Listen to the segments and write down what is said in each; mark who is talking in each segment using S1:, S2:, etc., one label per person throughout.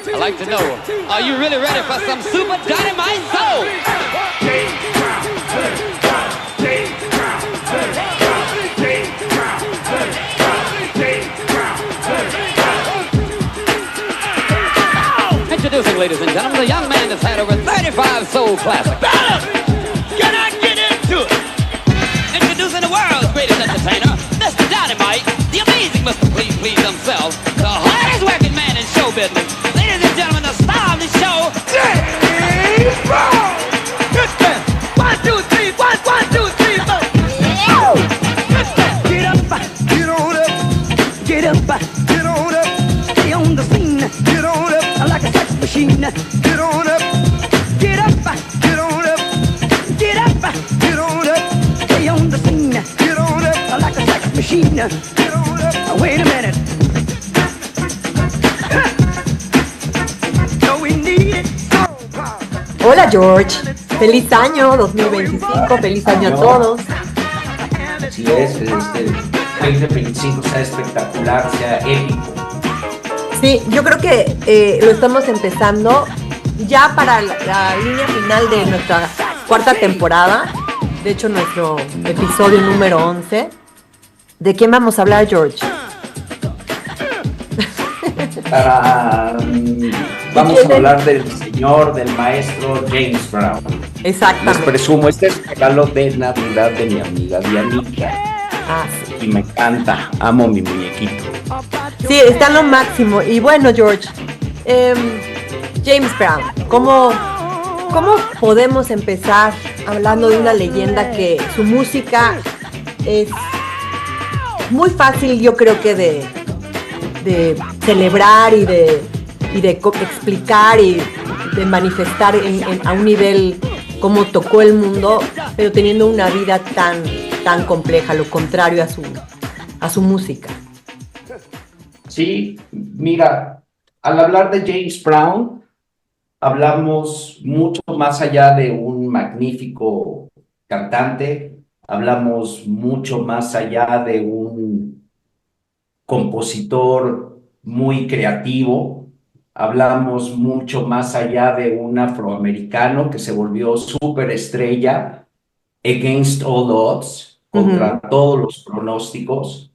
S1: I'd like to know, are you really ready for some super dynamite soul? Introducing, ladies and gentlemen, a young man that's had over 35 soul classics. Can I get into it? Introducing the world's greatest entertainer, Mr. Dynamite, the amazing Mr. Please Please himself, the hardest working man in show business. Ladies and gentlemen, the star of the show, James Brown. One, two, three, one, two, three, four. Get up, get on up, get up, get on up, stay on the scene, get on up, like a sex machine, get on up, get up, get on up, get up, get on up, stay on the scene, get on up, like a sex machine, get on up. Wait a minute.
S2: Hola George, feliz año 2025, feliz año a todos.
S3: Así es, 2025 sea espectacular, sea épico.
S2: Sí, yo creo que lo estamos empezando ya para la línea final de nuestra cuarta temporada, de hecho nuestro episodio número 11. ¿De quién vamos a hablar, George?
S3: Vamos a hablar del señor, del maestro James Brown.
S2: Exactamente.
S3: Les presumo, este es el regalo de Navidad de mi amiga Dianita.
S2: Ah, sí.
S3: Y me encanta, amo mi muñequito.
S2: Sí, está en lo máximo. Y bueno, George, James Brown, ¿cómo podemos empezar hablando de una leyenda que su música es muy fácil, yo creo que de celebrar y de explicar y de manifestar a un nivel como tocó el mundo, pero teniendo una vida tan compleja, lo contrario a su música?
S3: Sí, mira, al hablar de James Brown, hablamos mucho más allá de un magnífico cantante, hablamos mucho más allá de un compositor muy creativo, hablamos mucho más allá de un afroamericano que se volvió superestrella against all odds, contra todos los pronósticos.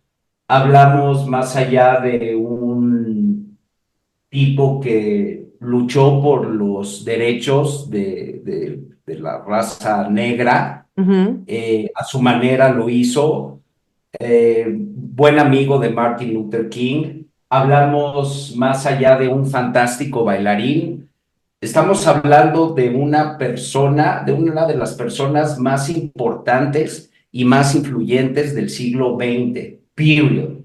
S3: Hablamos más allá de un tipo que luchó por los derechos de la raza negra, a su manera lo hizo, buen amigo de Martin Luther King. Hablamos más allá de un fantástico bailarín. Estamos hablando de una persona, de una de las personas más importantes y más influyentes del siglo XX, period.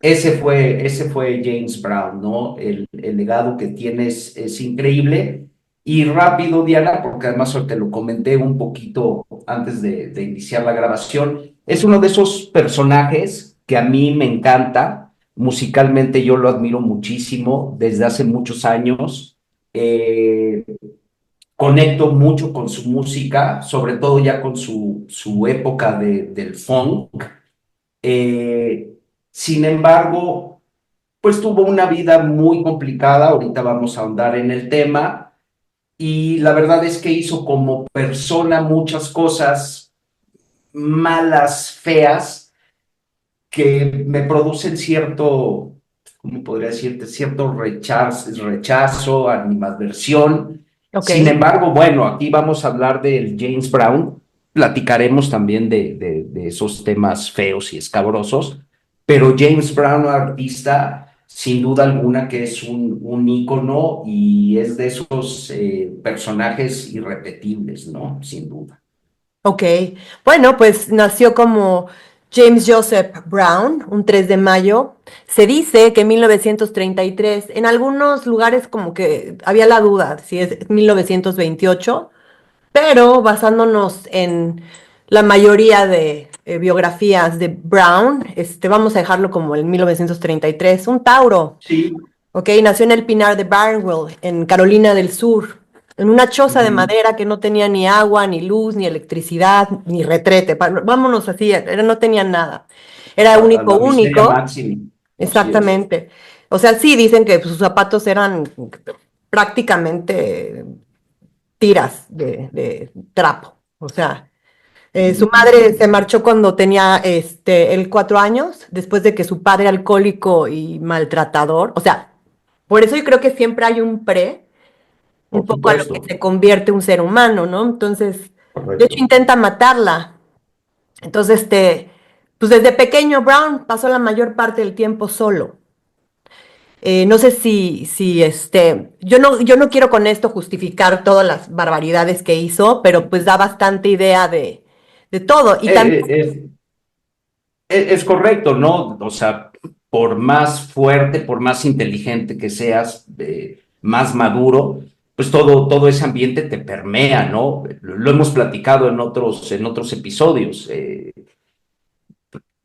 S3: Ese fue James Brown, ¿no? El legado que tiene es increíble. Y rápido, Diana, porque además te lo comenté un poquito antes de iniciar la grabación, es uno de esos personajes que a mí me encanta. Musicalmente yo lo admiro muchísimo desde hace muchos años. Conecto mucho con su música, sobre todo ya con su época del funk. Sin embargo, pues tuvo una vida muy complicada, ahorita vamos a ahondar en el tema, y la verdad es que hizo como persona muchas cosas malas, feas, que me producen cierto, ¿cómo podría decirte? Cierto rechazo, animadversión.
S2: Okay.
S3: Sin embargo, bueno, aquí vamos a hablar del James Brown, platicaremos también de esos temas feos y escabrosos, pero James Brown, artista, sin duda alguna que es un ícono y es de esos personajes irrepetibles, ¿no? Sin duda.
S2: Ok, bueno, pues nació como James Joseph Brown, un 3 de mayo. Se dice que en 1933, en algunos lugares como que había la duda si es 1928, pero basándonos en la mayoría de biografías de Brown, vamos a dejarlo como el 1933, un Tauro.
S3: Sí.
S2: Ok, nació en el Pinar de Barnwell, en Carolina del Sur, en una choza de madera que no tenía ni agua, ni luz, ni electricidad, ni retrete. Vámonos así, no tenía nada. era
S3: a
S2: único,
S3: la miseria
S2: único.
S3: máxima. Así es.
S2: Exactamente. O sea, sí dicen que sus zapatos eran prácticamente tiras de trapo. O sea, su madre se marchó cuando tenía él 4 años, después de que su padre alcohólico y maltratador. O sea, por eso yo creo que siempre hay un un
S3: Por
S2: poco a lo que
S3: supuesto.
S2: se convierte un ser humano, ¿no? Entonces, de hecho,
S3: Correcto.
S2: intenta matarla. Entonces, pues desde pequeño Brown pasó la mayor parte del tiempo solo. No sé yo no quiero con esto justificar todas las barbaridades que hizo, pero pues da bastante idea de todo. Y también,
S3: Eh, eh, es correcto, ¿no? O sea, por más fuerte, por más inteligente que seas, más maduro, pues todo ese ambiente te permea, ¿no? Lo hemos platicado en otros episodios.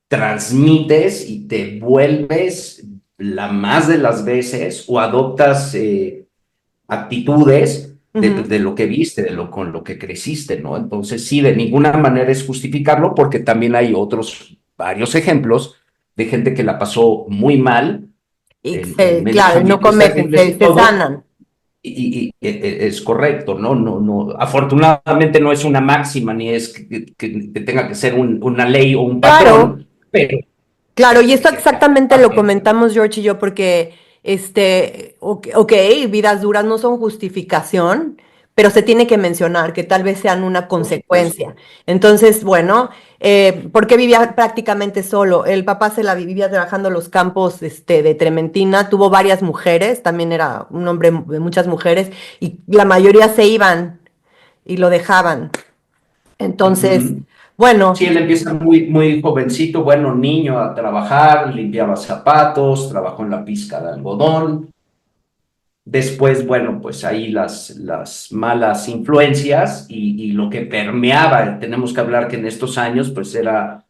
S3: Transmites y te vuelves la más de las veces o adoptas actitudes
S2: ujú,
S3: de lo que viste, con lo que creciste, ¿no? Entonces, sí, de ninguna manera es justificarlo porque también hay otros, varios ejemplos de gente que la pasó muy mal en medios
S2: claro, no
S3: ambientes
S2: convencen,
S3: terribles y
S2: se
S3: todo,
S2: sanan.
S3: es correcto, ¿no? Afortunadamente no es una máxima ni es que tenga que ser una ley o un
S2: Claro,
S3: patrón, pero
S2: claro, y esto
S3: que
S2: exactamente lo comentamos George y yo porque, ok, vidas duras no son justificación, pero se tiene que mencionar que tal vez sean una
S3: por supuesto.
S2: consecuencia. Entonces, bueno, ¿por qué vivía prácticamente solo? El papá se la vivía trabajando en los campos, de Trementina, tuvo varias mujeres, también era un hombre de muchas mujeres, y la mayoría se iban y lo dejaban. Entonces,
S3: Ujú. Sí,
S2: bueno,
S3: él empieza muy jovencito, bueno, niño a trabajar, limpiaba zapatos, trabajó en la pizca de algodón. Después, bueno, pues ahí las malas influencias y lo que permeaba, tenemos que hablar que en estos años, pues era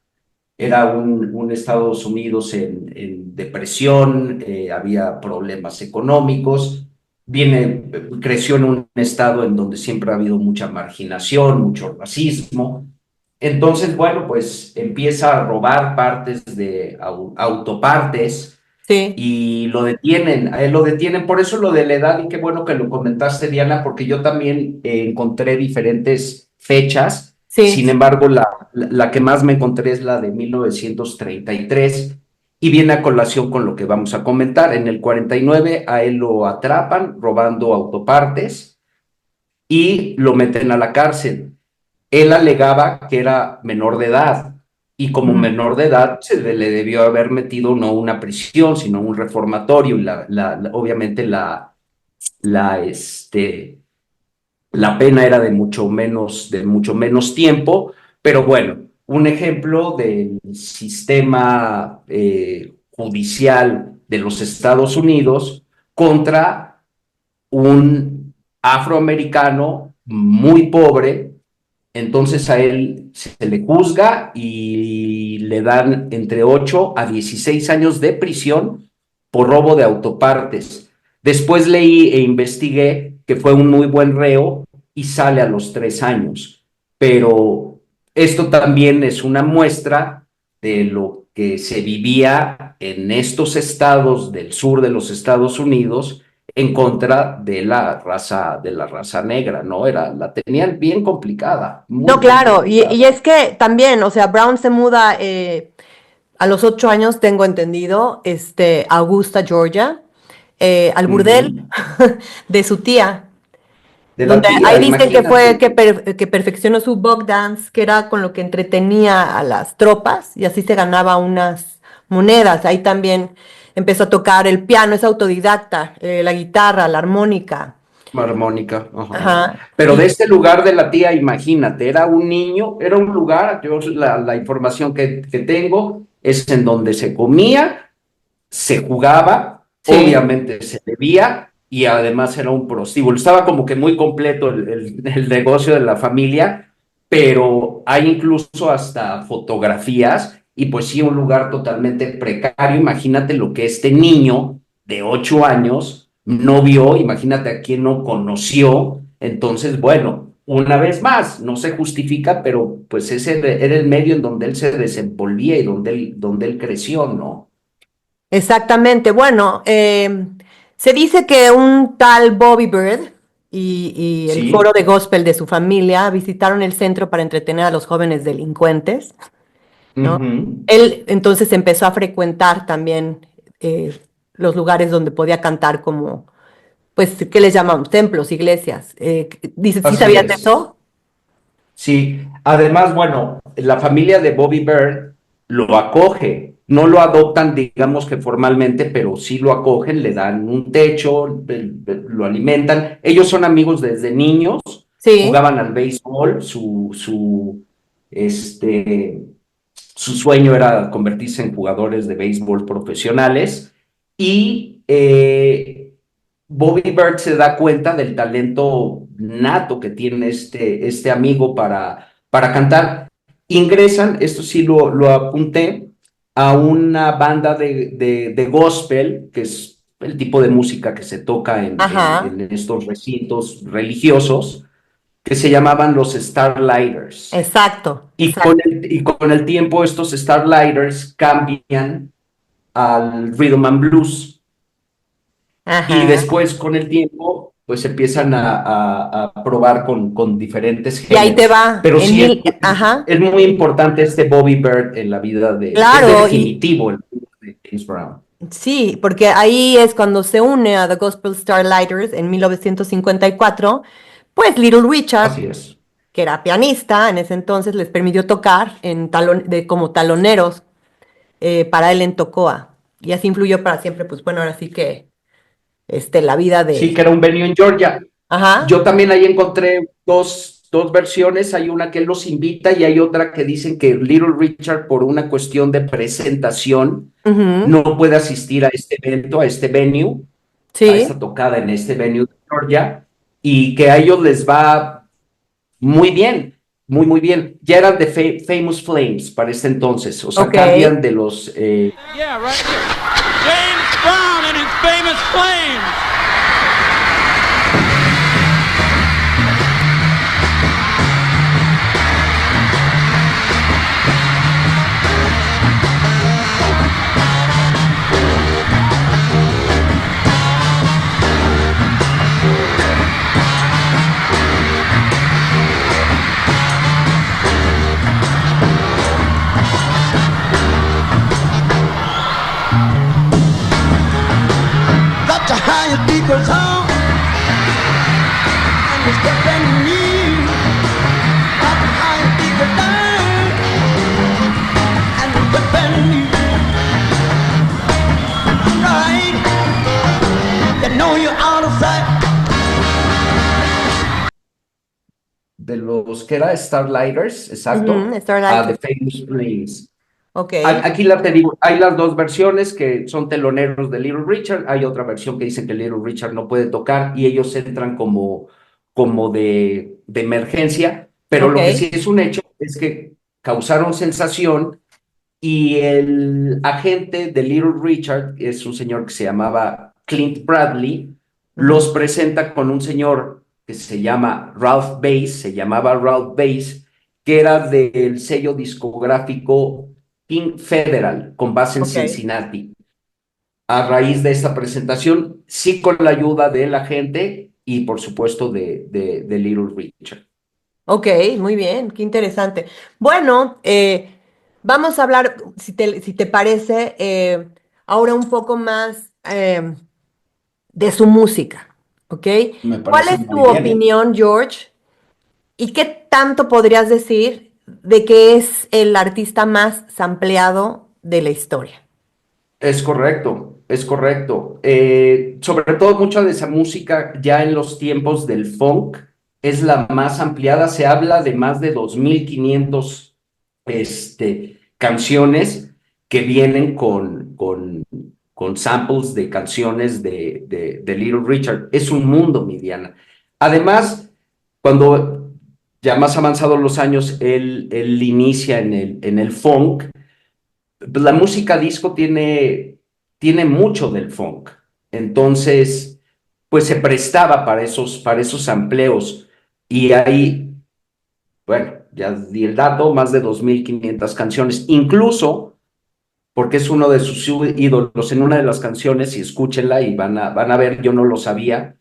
S3: un Estados Unidos en depresión, había problemas económicos, creció en un estado en donde siempre ha habido mucha marginación, mucho racismo. Entonces, bueno, pues empieza a robar partes de autopartes
S2: sí,
S3: y lo detienen, a él lo detienen, por eso lo de la edad, y qué bueno que lo comentaste, Diana, porque yo también encontré diferentes fechas,
S2: sí.
S3: sin embargo, la que más me encontré es la de 1933 y viene a colación con lo que vamos a comentar. En el 49 a él lo atrapan robando autopartes y lo meten a la cárcel. Él alegaba que era menor de edad y como
S2: Ujú.
S3: menor de edad le debió haber metido no una prisión, sino un reformatorio y obviamente la pena era de mucho menos tiempo, pero bueno, un ejemplo del sistema judicial de los Estados Unidos contra un afroamericano muy pobre. Entonces a él se le juzga y le dan entre 8 a 16 años de prisión por robo de autopartes. Después leí e investigué que fue un muy buen reo y sale a los 3 años. Pero esto también es una muestra de lo que se vivía en estos estados del sur de los Estados Unidos en contra de la raza negra, ¿no? La tenían bien complicada,
S2: No,
S3: muy
S2: claro, y
S3: complicada.
S2: es que también, o sea, Brown se muda a los 8 años, tengo entendido, a Augusta, Georgia, al burdel
S3: Ujú.
S2: de su tía,
S3: De la
S2: donde
S3: tía,
S2: ahí dicen que fue
S3: imagínate.
S2: que perfeccionó su bug dance, que era con lo que entretenía a las tropas y así se ganaba unas monedas. Ahí también empezó a tocar el piano, es autodidacta, la guitarra, la armónica.
S3: Armónica, ajá.
S2: Ajá.
S3: Pero de este lugar de la tía, imagínate, era un niño, era un lugar, yo la información que tengo es en donde se comía, se jugaba,
S2: Sí.
S3: obviamente se bebía y además era un prostíbulo. Estaba como que muy completo el negocio de la familia, pero hay incluso hasta fotografías y pues sí, un lugar totalmente precario. Imagínate lo que este niño de 8 años no vio, imagínate a quién no conoció. Entonces, bueno, una vez más, no se justifica, pero pues ese era el medio en donde él se desenvolvía y donde él creció, ¿no?
S2: Exactamente. Bueno, se dice que un tal Bobby Bird y el coro
S3: Sí.
S2: de gospel de su familia visitaron el centro para entretener a los jóvenes delincuentes, ¿no?
S3: Ujú.
S2: Él entonces empezó a frecuentar también los lugares donde podía cantar como, pues, ¿qué les llamamos? Templos, iglesias. Dice, ¿sí
S3: Así
S2: sabías
S3: es.
S2: eso?
S3: Sí, además, bueno, la familia de Bobby Bird lo acoge, no lo adoptan, digamos que formalmente, pero sí lo acogen, le dan un techo, lo alimentan. Ellos son amigos desde niños,
S2: Sí.
S3: jugaban al béisbol, este, su sueño era convertirse en jugadores de béisbol profesionales y Bobby Bird se da cuenta del talento nato que tiene este amigo para cantar. Ingresan, esto sí lo apunté, a una banda de gospel, que es el tipo de música que se toca en
S2: Ajá.
S3: estos recintos religiosos, que se llamaban los Starlighters.
S2: Exacto,
S3: Y
S2: exacto.
S3: y con el tiempo estos Starlighters cambian al Rhythm and Blues y
S2: Ajá.
S3: después con el tiempo pues empiezan a probar con diferentes
S2: Y ahí te
S3: géneros.
S2: va.
S3: Pero sí
S2: Ajá.
S3: es muy importante este Bobby Bird en la vida es
S2: Claro, y
S3: definitivo en la vida de James Brown.
S2: sí, porque ahí es cuando se une a The Gospel Starlighters en 1954, pues Little Richard,
S3: Así es.
S2: que era pianista, en ese entonces les permitió tocar como taloneros para él en Tocoa. Y así influyó para siempre, pues bueno, ahora sí que la vida
S3: Sí,
S2: de...
S3: que era un venue en Georgia.
S2: Ajá.
S3: Yo también ahí encontré dos versiones, hay una que él los invita y hay otra que dicen que Little Richard por una cuestión de presentación
S2: Ujú.
S3: no puede asistir a este evento, a este venue, a
S2: Sí.
S3: esta tocada en este venue de Georgia y que a ellos les va muy bien, muy bien. Ya eran de Famous Flames para este entonces, o sea,
S2: Ok.
S3: cambian de los...
S1: Yeah, right here. James Brown and his famous flames.
S4: Got to hire speakers on and it's stepping new. Got to hire speakers down and it's stepping new. Right, you know you're out of sight.
S3: de los que era Starlighters,
S2: Ujú,
S3: exacto, a The
S2: Starlighters.
S3: Famous Flames.
S2: Ok.
S3: Aquí te digo, hay las dos versiones que son teloneros de Little Richard, hay otra versión que dicen que Little Richard no puede tocar y ellos entran como de emergencia, pero
S2: Ok.
S3: lo que sí es un hecho es que causaron sensación y el agente de Little Richard, es un señor que se llamaba Clint Bradley,
S2: Ujú.
S3: los presenta con un señor que se llama Ralph Bass, se llamaba Ralph Bass, que era del sello discográfico King Federal, con base en
S2: Ok.
S3: Cincinnati. A raíz de esta presentación, sí con la ayuda de la gente y por supuesto de Little Richard.
S2: Ok, muy bien, qué interesante. Bueno, vamos a hablar, si te parece, ahora un poco más de su música, ¿ok?
S3: Me
S2: ¿Cuál
S3: parece
S2: es tu
S3: muy bien.
S2: opinión, George? ¿Y qué tanto podrías decir de que es el artista más sampleado de la historia?
S3: Es correcto, es correcto. Sobre todo mucha de esa música ya en los tiempos del funk es la más ampliada. Se habla de más de 2.500 canciones que vienen con samples de canciones de Little Richard. Es un mundo, mi Diana. Además, cuando ya más avanzados los años, él inicia en el funk pues, la música disco tiene mucho del funk. Entonces, pues se prestaba para esos amplios. Y ahí, bueno, ya di el dato, más de 2.500 canciones, incluso porque es uno de sus ídolos en una de las canciones, y escúchenla y van a ver, yo no lo sabía,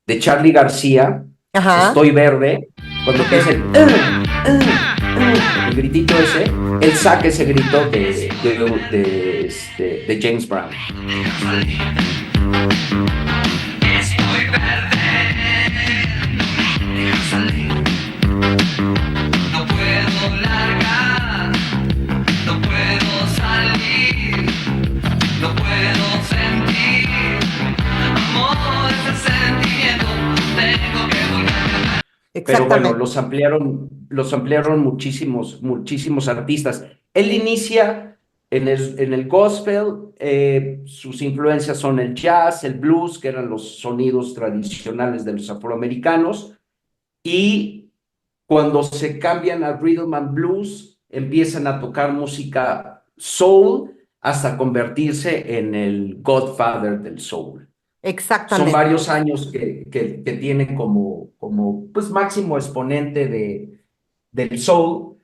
S3: de Charly García,
S2: Ajá.
S3: Estoy Verde, cuando
S2: Ok.
S3: empieza el gritito ese, él saca ese grito de James Brown.
S4: No puedo largar, no puedo salir, no puedo sentir. Amor, ese sentimiento, tengo que volver.
S3: Pero bueno,
S2: Exactamente.
S3: los ampliaron muchísimos artistas. Él inicia en el gospel, sus influencias son el jazz, el blues, que eran los sonidos tradicionales de los afroamericanos, y cuando se cambian a rhythm and blues, empiezan a tocar música soul hasta convertirse en el Godfather del soul. Son
S2: Exactamente.
S3: varios años que tiene como pues, máximo exponente del soul.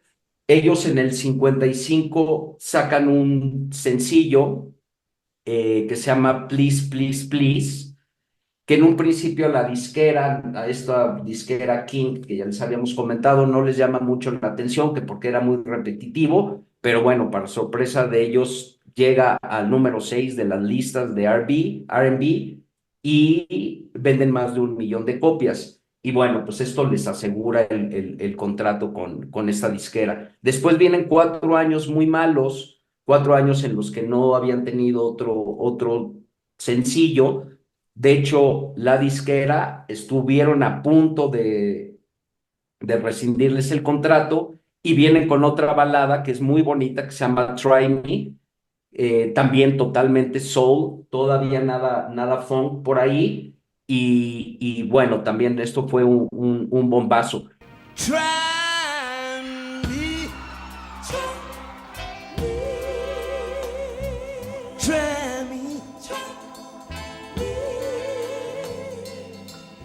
S3: Ellos en el 55 sacan un sencillo que se llama Please, Please, Please, que en un principio a esta disquera King, que ya les habíamos comentado, no les llama mucho la atención, que porque era muy repetitivo, pero bueno, para sorpresa de ellos, llega al número 6 de las listas de R&B y venden más de 1 millón de copias. Y bueno, pues esto les asegura el contrato con esta disquera. Después vienen 4 años muy malos, 4 años en los que no habían tenido otro sencillo. De hecho, la disquera estuvieron a punto de rescindirles el contrato y vienen con otra balada que es muy bonita, que se llama Try Me, también totalmente soul, todavía nada funk por ahí. Y bueno, también esto fue un bombazo.
S4: Try me, try me,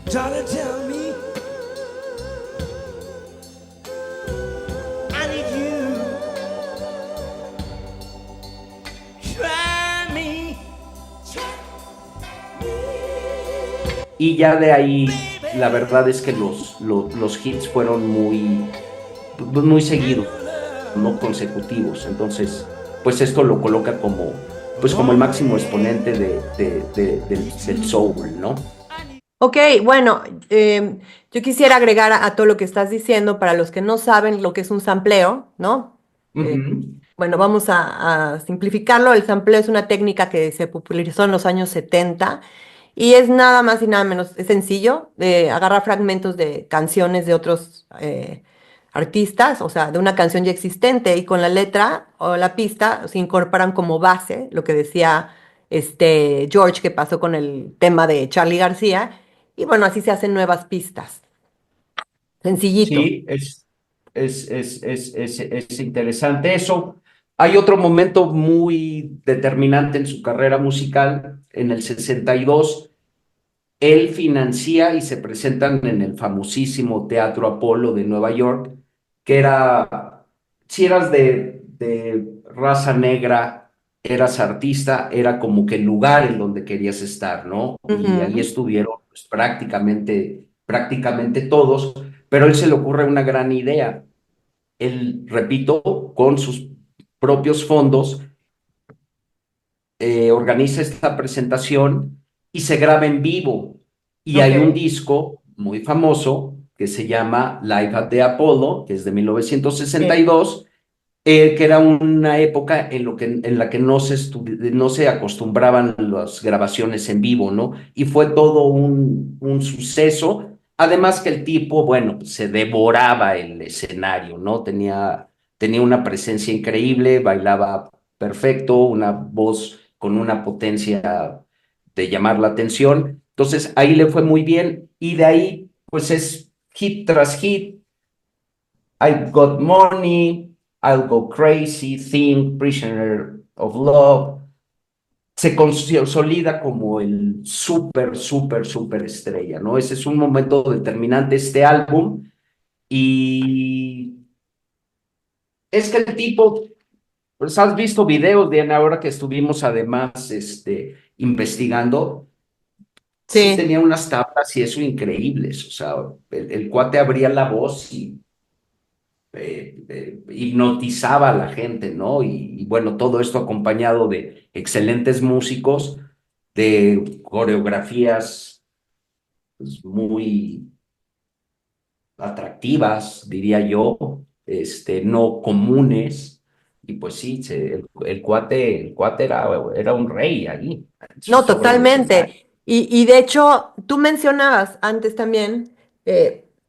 S4: darling, tell me I need you. Try me,
S3: Y ya de ahí, la verdad es que los hits fueron muy seguidos, no consecutivos. Entonces, pues esto lo coloca como el máximo exponente del soul, ¿no?
S2: Ok, bueno, yo quisiera agregar a todo lo que estás diciendo para los que no saben lo que es un sampleo, ¿no? Eh,
S3: Ujú.
S2: bueno, vamos a simplificarlo. El sampleo es una técnica que se popularizó en los años 70 y es nada más y nada menos, es sencillo, agarrar fragmentos de canciones de otros artistas, o sea, de una canción ya existente y con la letra o la pista se incorporan como base, lo que decía George que pasó con el tema de Charly García, y bueno, así se hacen nuevas pistas. Sencillito.
S3: Sí, es interesante eso. Hay otro momento muy determinante en su carrera musical, en el 62. Él financia y se presentan en el famosísimo Teatro Apolo de Nueva York, que era, si eras de raza negra, eras artista, era como que el lugar en donde querías estar, ¿no? Y ahí
S2: Ujú.
S3: estuvieron pues, prácticamente todos, pero a él se le ocurre una gran idea. Él, repito, con sus propios fondos, organiza esta presentación y se graba en vivo. Y
S2: Ok.
S3: hay un disco muy famoso que se llama Live at the Apollo, que es de
S2: Sí.
S3: 1962, que era una época en la que no se acostumbraban las grabaciones en vivo, ¿no? Y fue todo un suceso. Además que el tipo, bueno, pues, se devoraba el escenario, ¿no? Tenía una presencia increíble, bailaba perfecto, una voz con una potencia de llamar la atención. Entonces ahí le fue muy bien y de ahí, pues es hit tras hit. I Got Money, I'll Go Crazy, Think, Prisoner of Love. se consolida como el súper estrella, ¿no? Ese es un momento determinante este álbum y es que el tipo, pues has visto videos, Diana, ahora que estuvimos además investigando, sí
S2: Sí,
S3: tenía unas tablas y eso increíbles, o sea, el cuate abría la voz y hipnotizaba a la gente, ¿no? Y bueno, todo esto acompañado de excelentes músicos, de coreografías pues, muy atractivas, diría yo, no comunes. Y pues sí, el cuate era un rey ahí,
S2: no,
S3: sobre el escenario.
S2: totalmente. Y de hecho, tú mencionabas antes también,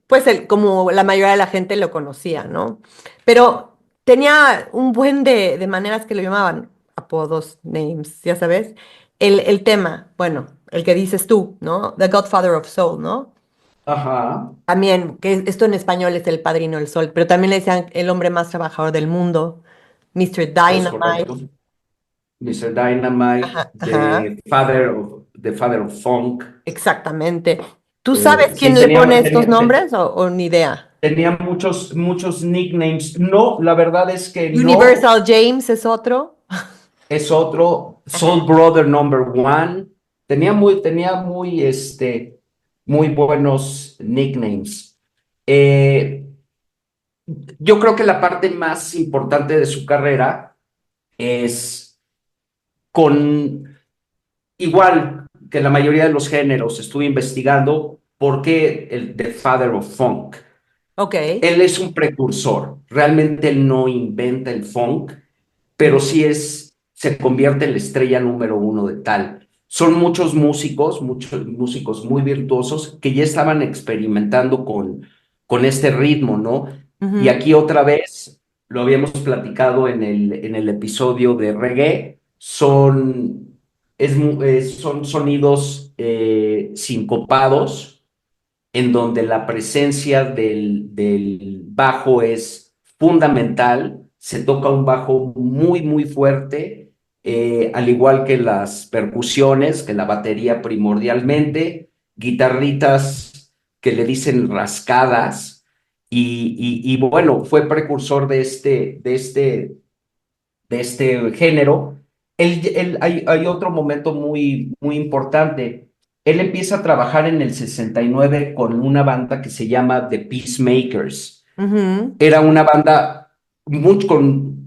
S2: pues como la mayoría de la gente lo conocía, ¿no? Pero tenía un buen de maneras que lo llamaban, apodos, names, ya sabes. El tema, bueno, el que dices tú, ¿no? The Godfather of Soul, ¿no?
S3: Ajá,
S2: También, que esto en español es el padrino del sol, pero también le decían el hombre más trabajador del mundo, Mr.
S3: es
S2: Dynamite.
S3: correcto. Mr. Dynamite,
S2: Ajá, ajá.
S3: The Father of Funk.
S2: Exactamente. ¿Tú sabes
S3: Sí,
S2: quién le pone estos nombres o ni idea?
S3: tenía muchos nicknames. No, la verdad es que no.
S2: Universal James es otro.
S3: Es otro,
S2: Ajá.
S3: Soul Brother Number One. Tenía muy buenos nicknames. Eh, yo creo que la parte más importante de su carrera es con, igual que la mayoría de los géneros, estuve investigando por qué el The Father of Funk.
S2: Ok.
S3: Él es un precursor, realmente él no inventa el funk, pero
S2: Ujú,
S3: sí se convierte en la estrella número uno de tal. Son muchos músicos muy virtuosos que ya estaban experimentando con este ritmo, ¿no? Y
S2: ujú,
S3: aquí otra vez, lo habíamos platicado en el episodio de reggae, son sonidos sincopados en donde la presencia del bajo es fundamental, se toca un bajo muy fuerte, al igual que las percusiones, que la batería primordialmente, guitarritas que le dicen rascadas, y bueno, fue precursor de este género. Hay otro momento muy importante. Él empieza a trabajar en el 69 con una banda que se llama The Peacemakers.
S2: ujú.
S3: Era una banda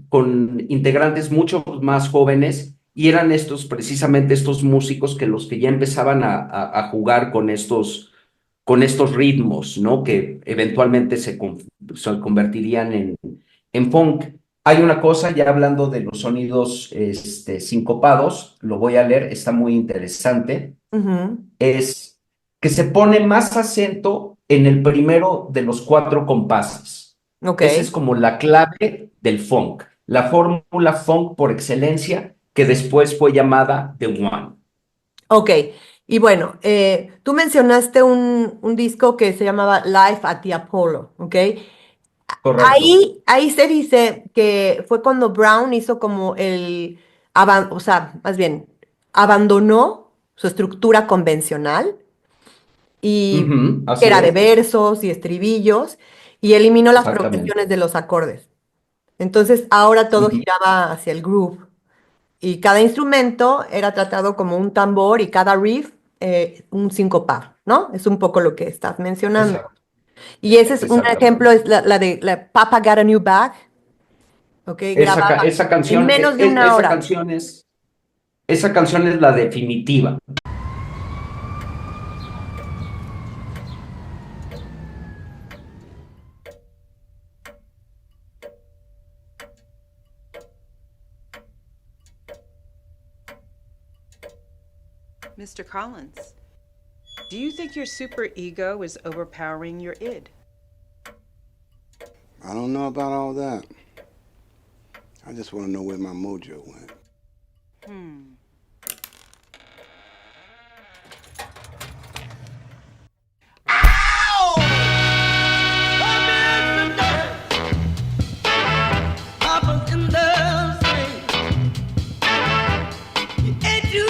S3: con integrantes mucho más jóvenes y eran precisamente estos músicos que los que ya empezaban a jugar con estos ritmos, ¿no? Que eventualmente se convertirían en funk. Hay una cosa, ya hablando de los sonidos sincopados, lo voy a leer, está muy interesante,
S2: Ujú.
S3: es que se pone más acento en el primero de los cuatro compases.
S2: Ok,
S3: Esa es como la clave del funk, la fórmula funk por excelencia que después fue llamada The One.
S2: ok. Y bueno, tú mencionaste un disco que se llamaba Live at the Apollo, ¿ok?
S3: Correcto.
S2: Ahí se dice que fue cuando Brown hizo como o sea, más bien, abandonó su estructura convencional y
S3: Ujú,
S2: que
S3: así
S2: era de
S3: es,
S2: versos y estribillos y eliminó las
S3: exactamente.
S2: progresiones de los acordes. Entonces ahora todo
S3: Ujú,
S2: giraba hacia el groove y cada instrumento era tratado como un tambor y cada riff un sincopado, ¿no? Es un poco lo que estás mencionando.
S3: exacto,
S2: Y ese es un ejemplo,
S3: exactamente.
S2: es la de la Papa Got a New Bag, ¿ok?
S3: Esa, ca-
S2: Grabada
S3: esa
S2: en
S3: canción,
S2: menos de una hora.
S3: esa canción es la definitiva.
S5: Mr. Collins, do you think your super ego is overpowering your id?
S6: I don't know about all that. I just want to know where my mojo went.
S4: Papa's in the swing. You ain't too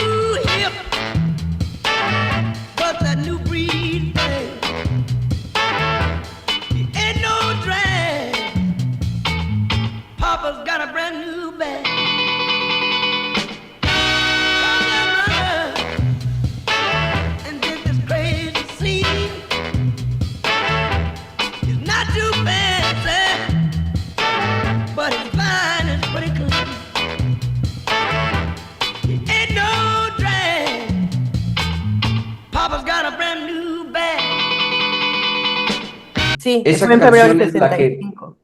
S2: sí,
S3: Esa
S2: fue en febrero del
S3: canción es la
S2: sesenta y
S3: que
S2: cinco.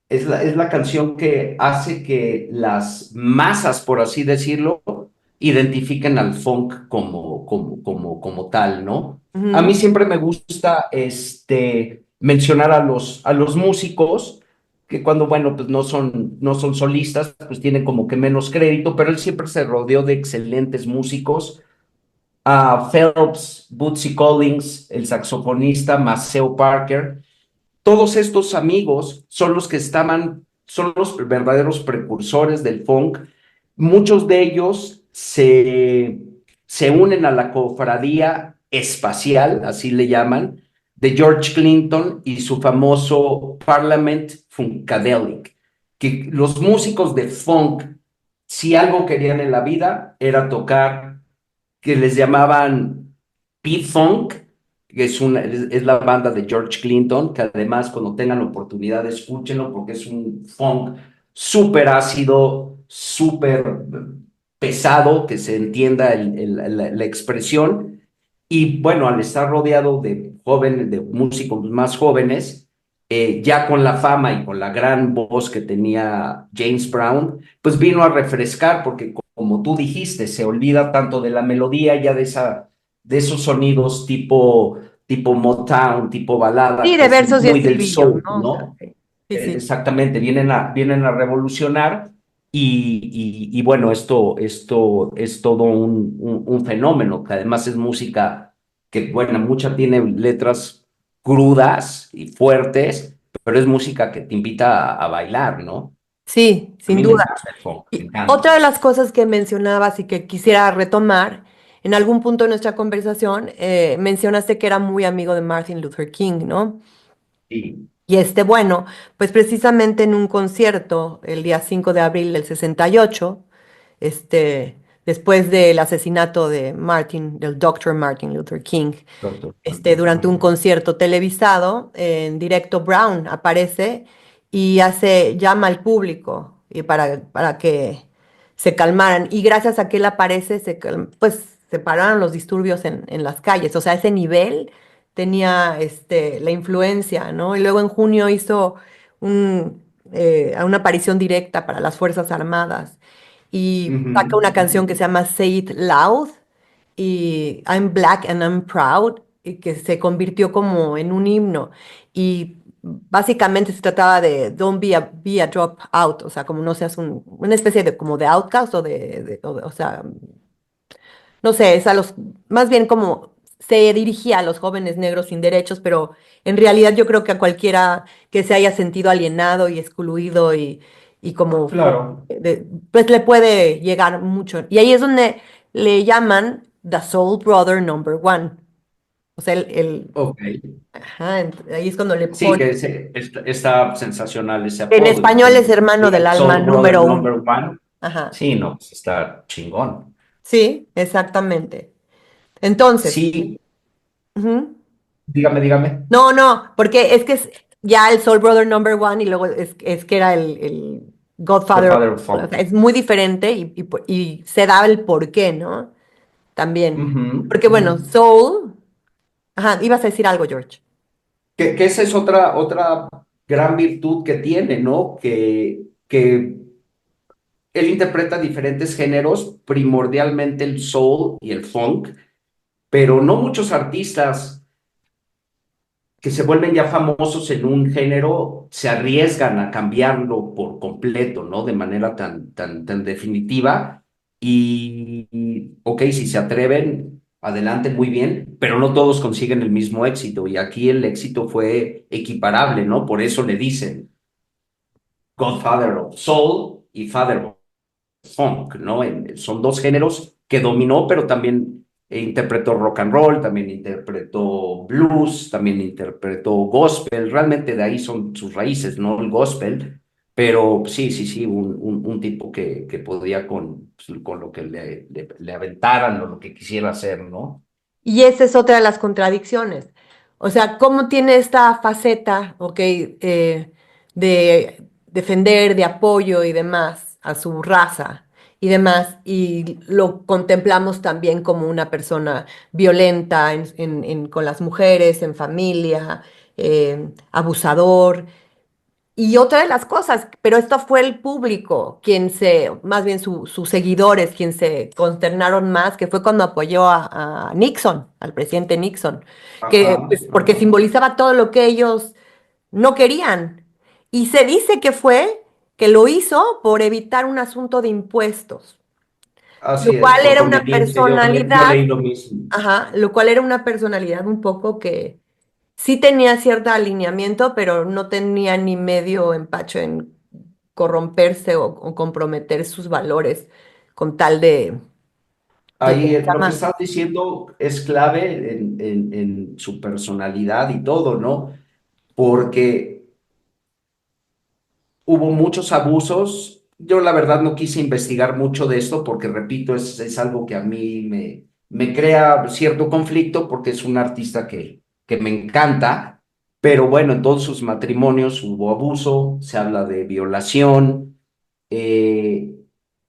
S3: es la canción que hace que las masas, por así decirlo, identifiquen al funk como tal, ¿no? A mí
S2: Ujú.
S3: siempre me gusta mencionar a los músicos que cuando, bueno, pues no son solistas, pues tienen como que menos crédito, pero él siempre se rodeó de excelentes músicos. A Phelps, Bootsy Collins, el saxofonista, Maceo Parker. Todos estos amigos son los verdaderos precursores del funk. Muchos de ellos se unen a la cofradía espacial, así le llaman, de George Clinton y su famoso Parliament Funkadelic, que los músicos de funk, si algo querían en la vida, era tocar, que les llamaban P-Funk, que es la banda de George Clinton, que además cuando tengan la oportunidad escúchenlo porque es un funk súper ácido, súper pesado, que se entienda la expresión. Y bueno, al estar rodeado de jóvenes, de músicos más jóvenes, ya con la fama y con la gran voz que tenía James Brown, pues vino a refrescar, porque como tú dijiste, se olvida tanto de la melodía, ya de esos sonidos tipo Motown, tipo
S2: Sí,
S3: balada, que
S2: de
S3: es
S2: versos y
S3: muy del
S2: estribillo,
S3: soul,
S2: ¿no? O sea,
S3: ¿no?
S2: sí, sí, sí.
S3: Exactamente, vienen a revolucionar y bueno, esto es todo un fenómeno, que además es música que, bueno, mucha tiene letras crudas y fuertes, pero es música que te invita a bailar, ¿no?
S2: Sí,
S3: A
S2: sin
S3: mí me
S2: duda.
S3: encanta el funk, me
S2: Y otra
S3: encanta.
S2: de las cosas que mencionabas y que quisiera retomar, en algún punto de nuestra conversación, mencionaste que era muy amigo de Martin Luther King, ¿no?
S3: Sí,
S2: Y bueno, pues precisamente en un concierto el día 5 de abril del 68, después del asesinato de del Dr. Martin Luther King,
S3: doctor.
S2: durante un concierto televisado, en directo Brown aparece y llama al público y para que se calmaran. Y gracias a que él aparece, pues se pararon los disturbios en las calles. O sea, ese nivel tenía la influencia, ¿no? Y luego en junio hizo una aparición directa para las Fuerzas Armadas y saca
S3: Ujú.
S2: una canción que se llama Say It Loud y I'm Black and I'm Proud, y que se convirtió como en un himno. Y básicamente se trataba de Don't be a dropout, o sea, como no seas una especie de como de outcast o sea, no sé, es más bien como se dirigía a los jóvenes negros sin derechos, pero en realidad yo creo que a cualquiera que se haya sentido alienado y excluido y como,
S3: Claro.
S2: pues le puede llegar mucho. Y ahí es donde le llaman The Soul Brother Number One. O sea,
S3: Ok.
S2: ajá, ahí es cuando le
S3: Sí,
S2: ponen.
S3: que está sensacional ese
S2: En
S3: apodo.
S2: español es hermano del
S3: El
S2: alma
S3: Soul Brother
S2: número uno.
S3: Number One.
S2: Ajá.
S3: Sí, no, pues está chingón.
S2: Sí, exactamente. Entonces,
S3: Sí,
S2: ujú.
S3: dígame.
S2: No, no, porque es que es ya el Soul Brother Number One y luego es que era el
S3: The
S2: Godfather.
S3: Father of
S2: O
S3: Funk.
S2: sea, es muy diferente y se da el porqué, ¿no? También.
S3: Ujú,
S2: Porque
S3: ujú.
S2: bueno, Soul. Ajá, ibas a decir algo, George.
S3: Que esa es otra gran virtud que tiene, ¿no? Que él interpreta diferentes géneros, primordialmente el soul y el funk, pero no muchos artistas que se vuelven ya famosos en un género se arriesgan a cambiarlo por completo, ¿no? De manera tan definitiva. Ok, si se atreven, adelante, muy bien, pero no todos consiguen el mismo éxito. Y aquí el éxito fue equiparable, ¿no? Por eso le dicen Godfather of Soul y Father of Funk, ¿no? Son dos géneros que dominó, pero también interpretó rock and roll, también interpretó blues, también interpretó gospel. Realmente de ahí son sus raíces, ¿no? El gospel. Pero sí, un tipo que podía con lo que le aventaran o lo que quisiera hacer, ¿no?
S2: Y esa es otra de las contradicciones. O sea, cómo tiene esta faceta, ok, de defender, de apoyo y demás a su raza y demás, y lo contemplamos también como una persona violenta con las mujeres, en familia, abusador. Y otra de las cosas, pero esto fue el público más bien sus seguidores, quien se consternaron más, que fue cuando apoyó a Nixon, al presidente Nixon, que,
S3: Ajá,
S2: pues, porque
S3: ajá.
S2: simbolizaba todo lo que ellos no querían. Y se dice que lo hizo por evitar un asunto de impuestos, lo
S3: Así es,
S2: cual
S3: por
S2: era una
S3: conveniencia. Yo
S2: personalidad,
S3: leí lo mismo.
S2: ajá, lo cual era una personalidad un poco que sí tenía cierto alineamiento, pero no tenía ni medio empacho en corromperse o comprometer sus valores con tal de
S3: Ahí
S2: tener a
S3: lo que
S2: más.
S3: estás diciendo es clave en su personalidad y todo, ¿no? Porque hubo muchos abusos. Yo la verdad no quise investigar mucho de esto porque, repito, es algo que a mí me crea cierto conflicto porque es un artista que me encanta, pero bueno, en todos sus matrimonios hubo abuso, se habla de violación, eh,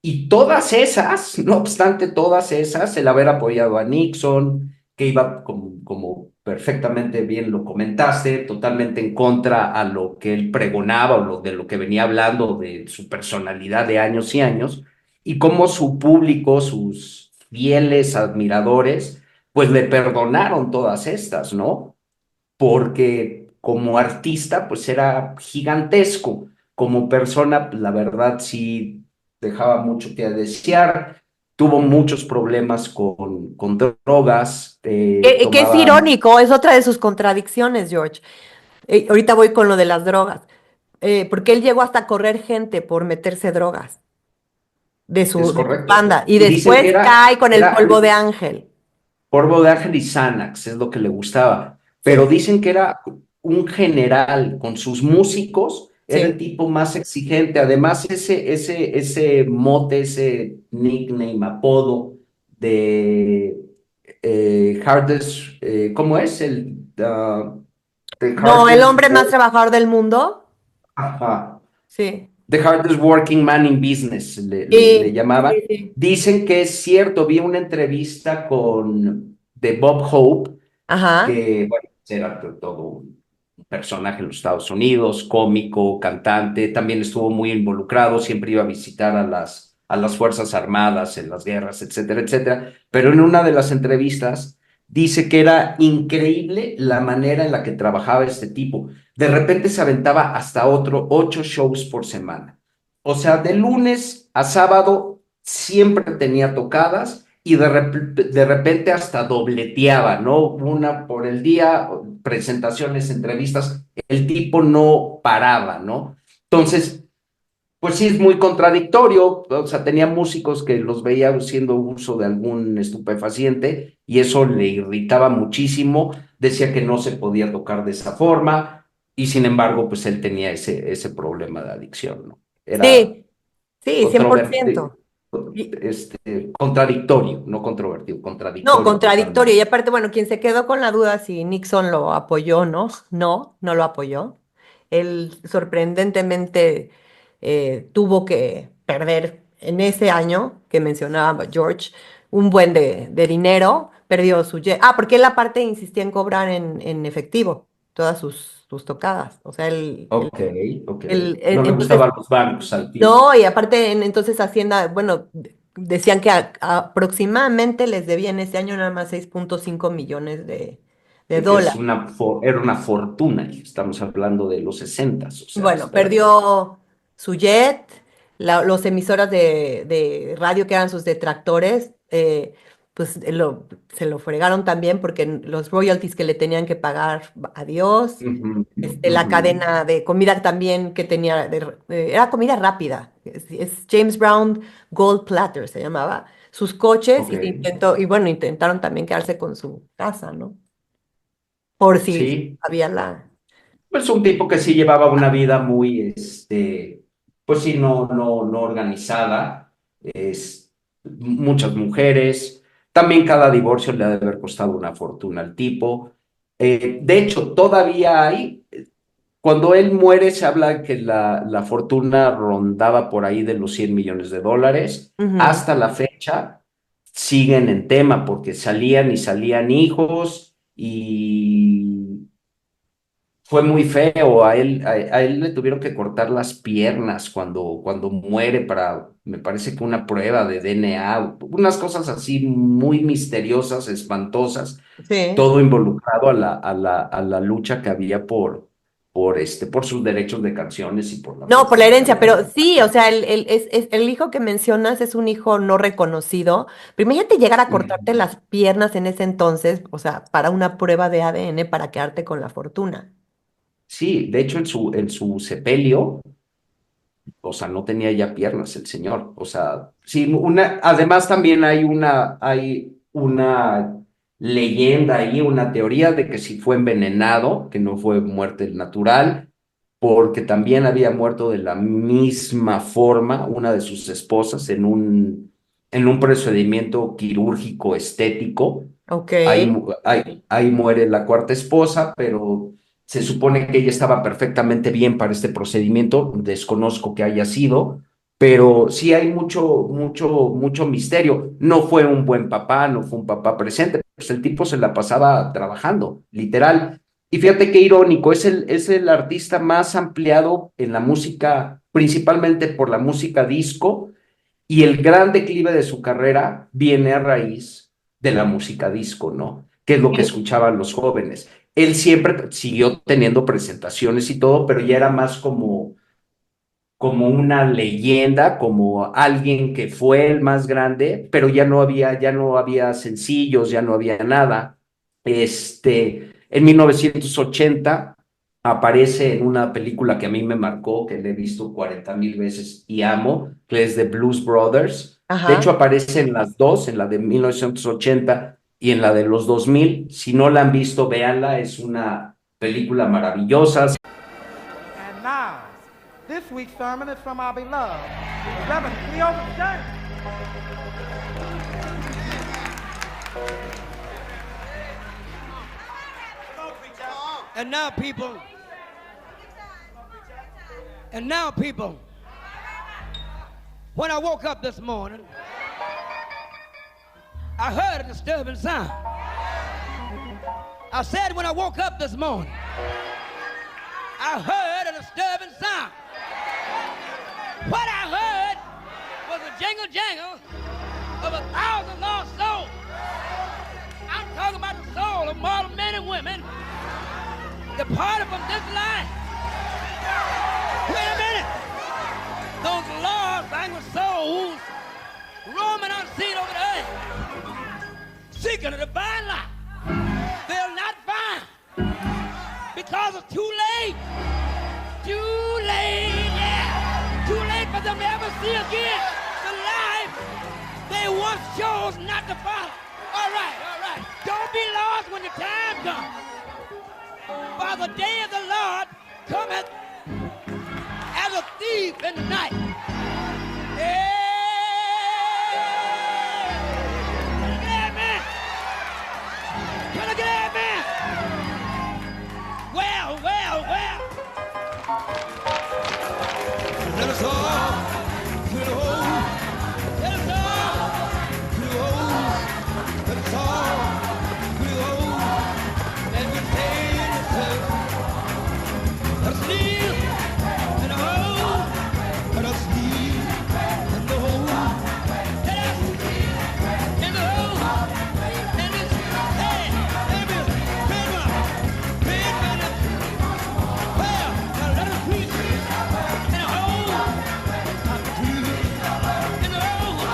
S3: y todas esas, no obstante todas esas, el haber apoyado a Nixon, que iba como perfectamente bien lo comentaste, totalmente en contra a lo que él pregonaba o de lo que venía hablando de su personalidad de años y años, y cómo su público, sus fieles admiradores, pues le perdonaron todas estas, ¿no? Porque como artista, pues era gigantesco. Como persona, pues, la verdad sí dejaba mucho que desear. Tuvo muchos problemas con drogas,
S2: Que es
S3: tomaba.
S2: irónico, es otra de sus contradicciones, George. Ahorita voy con lo de las drogas. Porque él llegó hasta a correr gente por meterse drogas
S3: Es
S2: de su
S3: correcto.
S2: banda. Y
S3: Y dicen
S2: después
S3: que
S2: cae con el
S3: era
S2: polvo de ángel.
S3: polvo de ángel y Xanax, es lo que le gustaba. Pero
S2: Sí,
S3: dicen que era un general con sus músicos, era el
S2: sí.
S3: tipo más exigente. Además, ese mote, ese nickname, apodo de Hardest, ¿cómo es? The
S2: No, el
S3: Hardest,
S2: hombre más trabajador del mundo.
S3: ajá,
S2: Sí.
S3: The Hardest Working Man in Business, le
S2: Sí, sí,
S3: llamaban.
S2: sí.
S3: Dicen que es cierto, vi una entrevista de Bob Hope,
S2: Ajá.
S3: que bueno, era todo un personaje en los Estados Unidos, cómico, cantante, también estuvo muy involucrado, siempre iba a visitar a las Fuerzas Armadas en las guerras, etcétera, etcétera, pero en una de las entrevistas dice que era increíble la manera en la que trabajaba este tipo. De repente se aventaba hasta 8 shows por semana. O sea, de lunes a sábado siempre tenía tocadas y de repente hasta dobleteaba, ¿no? Una por el día, presentaciones, entrevistas, el tipo no paraba, ¿no? Entonces, pues sí es muy contradictorio, o sea, tenía músicos que los veía haciendo uso de algún estupefaciente y eso le irritaba muchísimo, decía que no se podía tocar de esa forma y sin embargo, pues él tenía ese problema de adicción, ¿no? Era
S2: Sí, sí,
S3: controvertido,
S2: 100%. Y-
S3: contradictorio, no controvertido,
S2: No,
S3: contradictorio
S2: contradictorio.
S3: totalmente.
S2: Y aparte, bueno, quien se quedó con la duda si Nixon lo apoyó, ¿no? No, no lo apoyó. Él sorprendentemente tuvo que perder en ese año que mencionaba George un buen de dinero, perdió su jet. Ah, porque él aparte insistía en cobrar en efectivo todas sus tocadas. O sea,
S3: Ok, ok. No le
S2: entonces
S3: gustaban los bancos al tipo.
S2: no, y aparte entonces Hacienda, bueno, decían que aproximadamente les debían ese año nada más 6.5 millones de
S3: Que es
S2: dólares.
S3: era una fortuna, y estamos hablando de los 60, o sea,
S2: Bueno,
S3: espérame.
S2: perdió su jet, los emisoras de radio que eran sus detractores, pues se lo fregaron también porque los royalties que le tenían que pagar, adiós.
S3: Ujú,
S2: La
S3: ujú.
S2: cadena de comida también que tenía, era comida rápida, es James Brown Gold Platter se llamaba, sus coches
S3: Ok,
S2: y y bueno, intentaron también quedarse con su casa, ¿no? Por si
S3: sí.
S2: había la...
S3: Pues un tipo que sí llevaba una vida muy, pues sí, no organizada. Muchas mujeres. También cada divorcio le ha de haber costado una fortuna al tipo. De hecho, todavía hay. Cuando él muere, se habla que la fortuna rondaba por ahí de los 100 millones de dólares.
S2: Ujú.
S3: Hasta la fecha siguen en tema porque salían y salían hijos fue muy feo. A él le tuvieron que cortar las piernas cuando muere para, me parece que una prueba de DNA, unas cosas así muy misteriosas, espantosas,
S2: Sí.
S3: todo involucrado a la lucha que había por sus derechos de canciones y por la
S2: No, por la
S3: fortuna que
S2: herencia,
S3: había
S2: pero
S3: de
S2: sí, o sea, el hijo que mencionas es un hijo no reconocido. Pero imagínate llegar a cortarte
S3: Ujú.
S2: las piernas en ese entonces, o sea, para una prueba de ADN para quedarte con la fortuna.
S3: Sí, de hecho en su sepelio, o sea, no tenía ya piernas el señor. O sea, sí, además también hay una leyenda ahí, una teoría de que si fue envenenado, que no fue muerte natural, porque también había muerto de la misma forma una de sus esposas en un procedimiento quirúrgico estético.
S2: Ok.
S3: Ahí muere la cuarta esposa, pero se supone que ella estaba perfectamente bien para este procedimiento. Desconozco que haya sido, pero sí hay mucho, mucho, mucho misterio. No fue un buen papá, no fue un papá presente. Pues el tipo se la pasaba trabajando, literal. Y fíjate qué irónico, es el artista más ampliado en la música, principalmente por la música disco, y el gran declive de su carrera viene a raíz de la música disco, ¿no? Que es lo que escuchaban los jóvenes. Él siempre siguió teniendo presentaciones y todo, pero ya era más como una leyenda, como alguien que fue el más grande, pero ya no había sencillos, ya no había nada. En 1980 aparece en una película que a mí me marcó, que le he visto 40,000 veces y amo, que es The Blues Brothers. De hecho,
S2: Ajá.
S3: aparece en las dos, en la de 1980 y en la de los 2000. Si no la han visto, véanla, es una película maravillosa.
S7: And now, this week's sermon is from our beloved Reverend Cleophas James.
S8: And now, people, when I woke up this morning, I heard a disturbing sound. I said, when I woke up this morning, I heard a disturbing sound. What I heard was a jingle jangle of 1,000 lost souls. I'm talking about the soul of mortal men and women departed from this life. Wait a minute. Those lost language souls roaming unseen over the earth, seeking a divine life. They'll not find because it's too late. Too late, yeah. Too late for them to ever see again the life they once chose not to follow. All right. Don't be lost when the time comes. For the day of the Lord cometh as a thief in the night. Yeah. Can I get that, man? Well. Let us all to the hole. Let us all to the hole. Let us all to the hole. Let me stay in the hole. Let us live in the hole. Let us live in the hole. Let us live in the hole. And it's, hey, well, now let us preach in the hole. In the hole.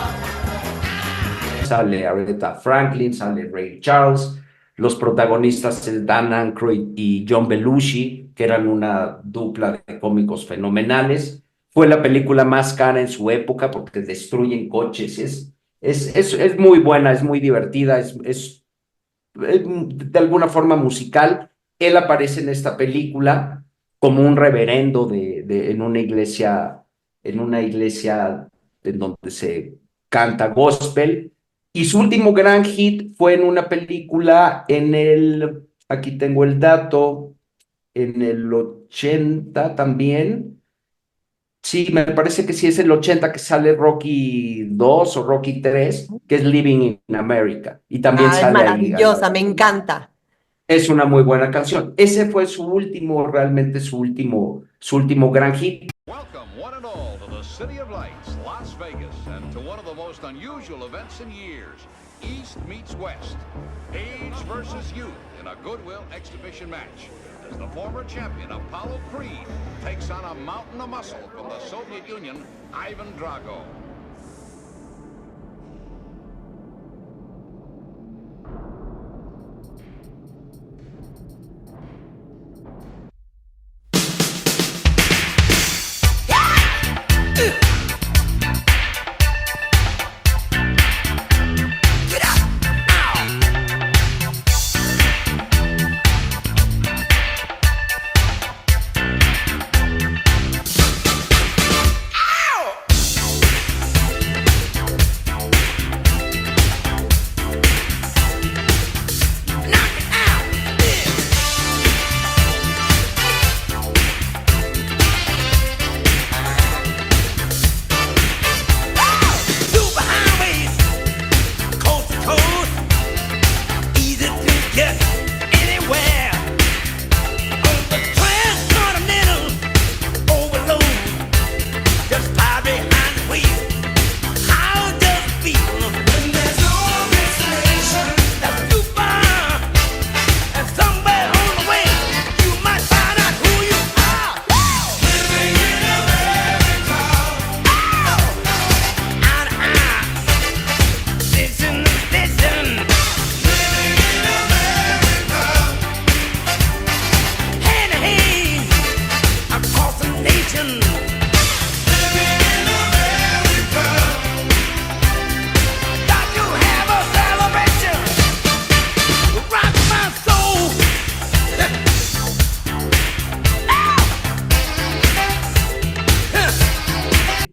S3: Sale Aretha Franklin, sale Ray Charles. Los protagonistas es Dan Aykroyd y John Belushi, que eran una dupla de cómicos fenomenales. Fue la película más cara en su época porque destruyen coches. Es muy buena, es muy divertida, es de alguna forma musical. Él aparece en esta película como un reverendo en una iglesia en donde se canta gospel. Y su último gran hit fue en una película aquí tengo el dato, en el 80 también. Sí, me parece que sí es el 80 que sale Rocky 2 o Rocky 3, que es Living in America. Y también
S2: Ah, es
S3: sale ahí.
S2: maravillosa, me encanta.
S3: Es una muy buena canción. Ese fue su último, realmente su último gran hit.
S9: Welcome, one and all, to the City of Lights, Las Vegas, and to one of the most unusual events in years, East meets West, age versus youth in a Goodwill exhibition match, as the former champion Apollo Creed takes on a mountain of muscle from the Soviet Union, Ivan Drago.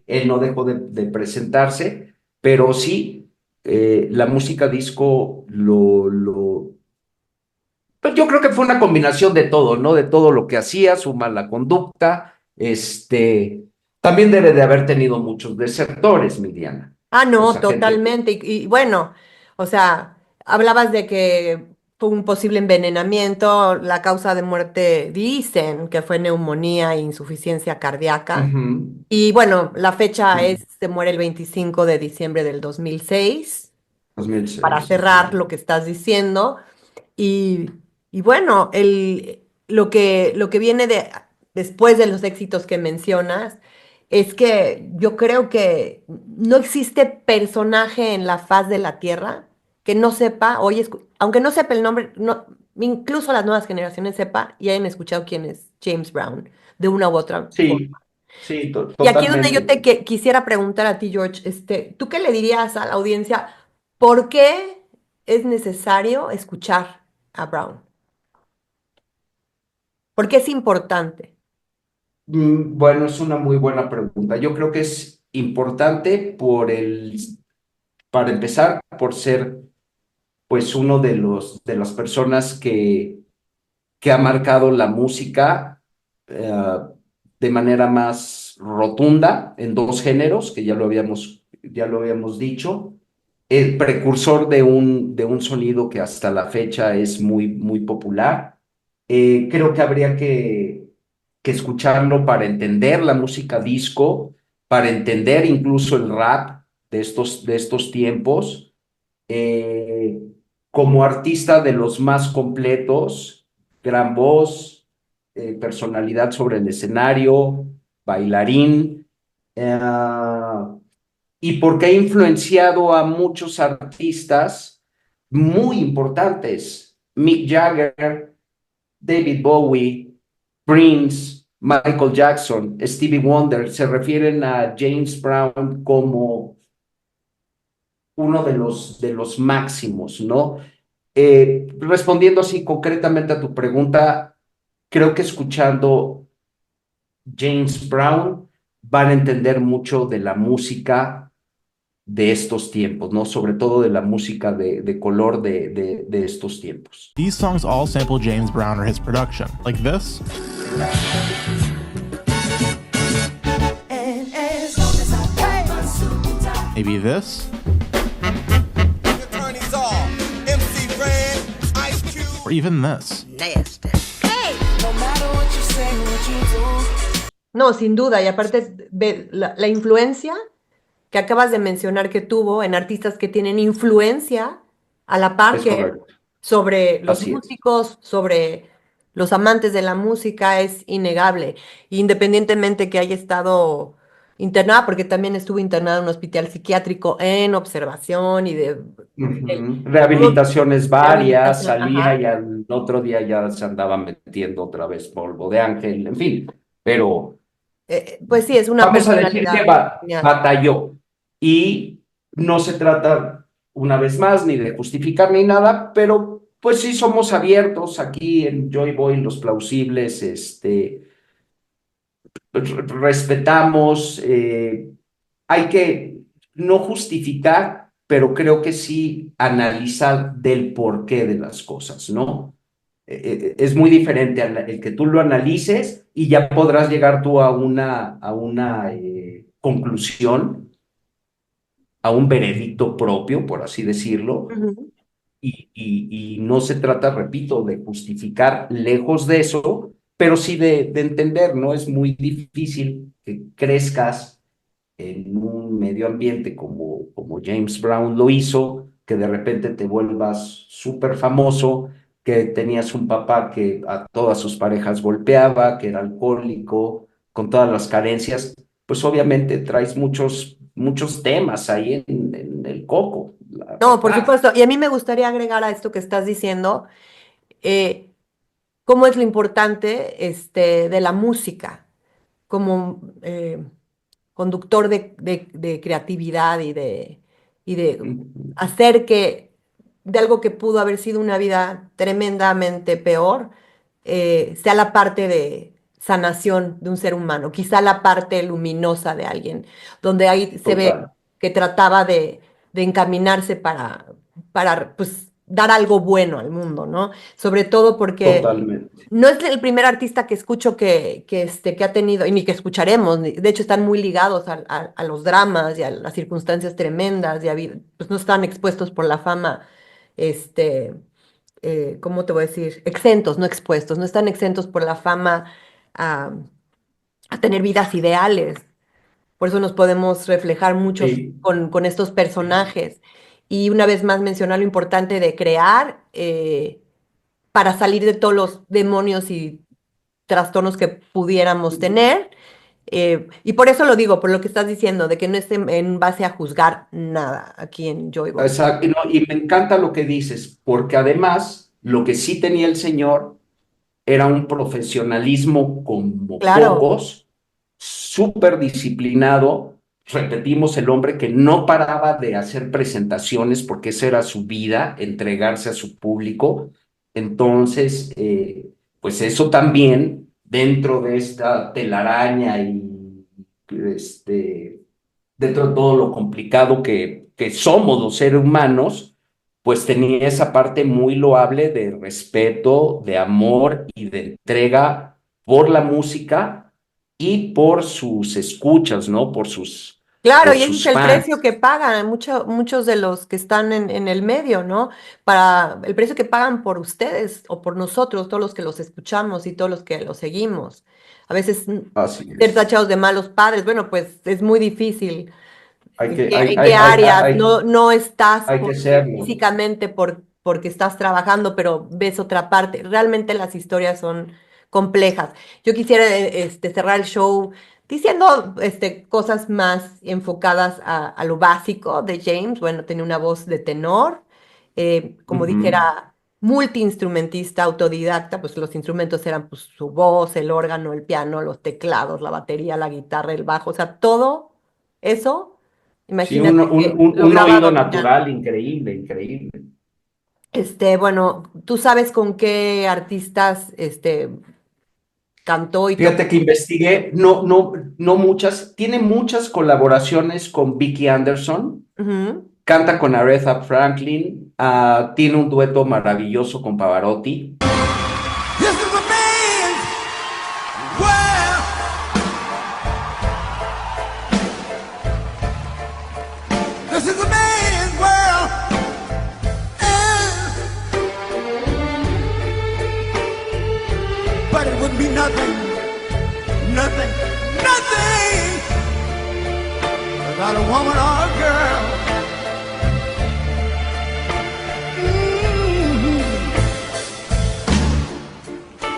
S3: Él no dejó de presentarse, pero sí, la música disco pues yo creo que fue una combinación de todo, ¿no? De todo lo que hacía, su mala conducta, también debe de haber tenido muchos desertores, Miriana.
S2: Ah, no,
S3: Esa gente.
S2: totalmente. Y bueno, o sea, hablabas de que fue un posible envenenamiento, la causa de muerte dicen que fue neumonía e insuficiencia cardíaca.
S3: Ujú.
S2: Y bueno, la fecha
S3: Sí.
S2: es, se muere el 25 de diciembre del 2006,
S3: 2006.
S2: para cerrar lo que estás diciendo. Y, y bueno, lo que viene después de los éxitos que mencionas es que yo creo que no existe personaje en la faz de la Tierra que no sepa, oye, aunque no sepa el nombre, no, incluso las nuevas generaciones sepa y hayan escuchado quién es James Brown de una u otra forma.
S3: Sí, sí,
S2: Y aquí es donde yo
S3: totalmente.
S2: te quisiera preguntar a ti, George, ¿tú qué le dirías a la audiencia? ¿Por qué es necesario escuchar a Brown? ¿Por qué es importante?
S3: Bueno, es una muy buena pregunta. Yo creo que es importante para empezar, por ser pues uno de las personas que ha marcado la música eh, de manera más rotunda en dos géneros, que ya lo habíamos dicho, el precursor de un sonido que hasta la fecha es muy, muy popular. Creo que habría que escucharlo para entender la música disco, para entender incluso el rap de estos tiempos. Eh, Como artista de los más completos, gran voz, personalidad sobre el escenario, bailarín, eh, y porque ha influenciado a muchos artistas muy importantes, Mick Jagger, David Bowie, Prince, Michael Jackson, Stevie Wonder, se refieren a James Brown como uno de los máximos, ¿no? Respondiendo así concretamente a tu pregunta, creo que escuchando James Brown van a entender mucho de la música de estos tiempos, ¿no? Sobre todo de la música de color de estos tiempos.
S10: These songs all sample James Brown or his production, like this. Maybe this.
S4: Attorneys are MC Red, Ice Cube,
S10: or even this.
S4: Nasty. Hey! No matter what you say, what you do.
S2: No, sin duda, y aparte ve la influencia que acabas de mencionar que tuvo en artistas que tienen influencia a la par
S3: Es
S2: que
S3: correcto.
S2: sobre los
S3: Así es.
S2: músicos, sobre los amantes de la música, es innegable. Independientemente que haya estado internada, porque también estuvo internada en un hospital psiquiátrico en observación y de
S3: Rehabilitaciones varias,
S2: rehabilitación,
S3: salía
S2: ajá.
S3: y al otro día ya se andaba metiendo otra vez polvo de ángel, en fin. Pero
S2: Pues sí, es una
S3: vamos a decir que
S2: personalidad genial.
S3: batalló. Y no se trata, una vez más, ni de justificar ni nada, pero pues sí somos abiertos aquí en Joy Boy, los plausibles, respetamos, hay que no justificar, pero creo que sí analizar del porqué de las cosas, ¿no? Es muy diferente el que tú lo analices y ya podrás llegar tú a una conclusión, a un veredicto propio, por así decirlo,
S2: Ujú.
S3: y no se trata, repito, de justificar lejos de eso, pero sí de entender, ¿no? Es muy difícil que crezcas en un medio ambiente como James Brown lo hizo, que de repente te vuelvas súper famoso, que tenías un papá que a todas sus parejas golpeaba, que era alcohólico, con todas las carencias, pues obviamente traes muchos temas ahí en el coco, la
S2: No, por
S3: verdad.
S2: supuesto. Y a mí me gustaría agregar a esto que estás diciendo, eh, cómo es lo importante de la música como conductor de creatividad y de
S3: Ujú.
S2: hacer que de algo que pudo haber sido una vida tremendamente peor, sea la parte de sanación de un ser humano, quizá la parte luminosa de alguien, donde ahí se ve
S3: Total,
S2: que trataba de encaminarse para pues, dar algo bueno al mundo, ¿no? Sobre todo porque
S3: totalmente.
S2: no es el primer artista que escucho que ha tenido, y ni que escucharemos, de hecho están muy ligados a los dramas y a las circunstancias tremendas, pues no están expuestos por la fama, este, ¿cómo te voy a decir? Exentos, no expuestos, no están exentos por la fama a, a tener vidas ideales. Por eso nos podemos reflejar muchos
S3: Sí,
S2: con estos personajes. Y una vez más mencionar lo importante de crear para salir de todos los demonios y trastornos que pudiéramos tener. Y por eso lo digo, por lo que estás diciendo, de que no es en base a juzgar nada aquí en Joy Boy.
S3: exacto. Y, no, y me encanta lo que dices, porque además lo que sí tenía el señor era un profesionalismo como
S2: Claro,
S3: pocos, súper disciplinado. Repetimos, el hombre que no paraba de hacer presentaciones porque esa era su vida, entregarse a su público. Entonces, pues eso también dentro de esta telaraña y dentro de todo lo complicado que somos los seres humanos, pues tenía esa parte muy loable de respeto, de amor y de entrega por la música y por sus escuchas, ¿no?
S2: claro,
S3: Por
S2: y ese es
S3: sus
S2: el precio
S3: fans.
S2: que pagan muchos de los que están en el medio, ¿no? Para el precio que pagan por ustedes o por nosotros, todos los que los escuchamos y todos los que los seguimos. A veces
S3: Así
S2: ser
S3: es.
S2: tachados de malos padres, bueno, pues es muy difícil.
S3: Hay
S2: ¿En
S3: que,
S2: qué, en qué áreas? No estás
S3: hay que
S2: porque
S3: serlo.
S2: físicamente porque estás trabajando, pero ves otra parte. Realmente las historias son complejas. Yo quisiera cerrar el show diciendo cosas más enfocadas a lo básico de James. Bueno, tenía una voz de tenor, como dije,
S3: Ujú.
S2: era multiinstrumentista, autodidacta, pues los instrumentos eran pues, su voz, el órgano, el piano, los teclados, la batería, la guitarra, el bajo, o sea, todo eso.
S3: Sí,
S2: Imagínate que
S3: un
S2: lograba
S3: oído
S2: dominar.
S3: natural increíble, increíble.
S2: Bueno, ¿tú sabes con qué artistas cantó y
S3: Fíjate
S2: tocó?
S3: que investigué, no muchas, tiene muchas colaboraciones con Vicky Anderson,
S2: Ujú.
S3: canta con Aretha Franklin, tiene un dueto maravilloso con Pavarotti.
S4: This is a man's world. This is a man's world. And nothing, nothing, nothing without a woman or a girl.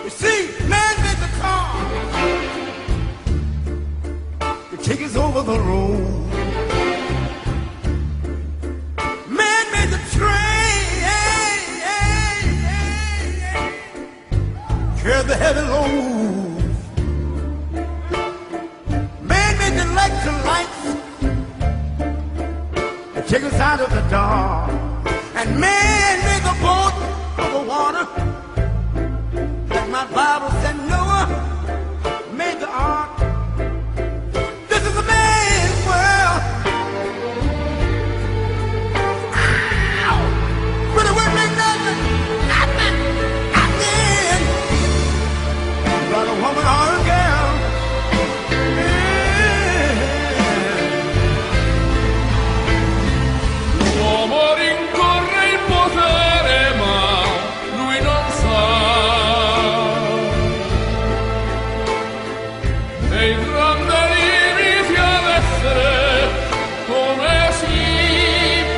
S4: You see, man made the car to take us over the road. Man made the train, carry the heavy load. Man made the electric lights to take us out of the dark. And man made the boat over water. Like my Bible said, Noah made the ark. This is a man's world. Ow! But it wouldn't make nothing, nothing, nothing but a woman or a girl.
S11: L'uomo rincorre il potere, ma lui non sa. E il grande limiti ad essere come si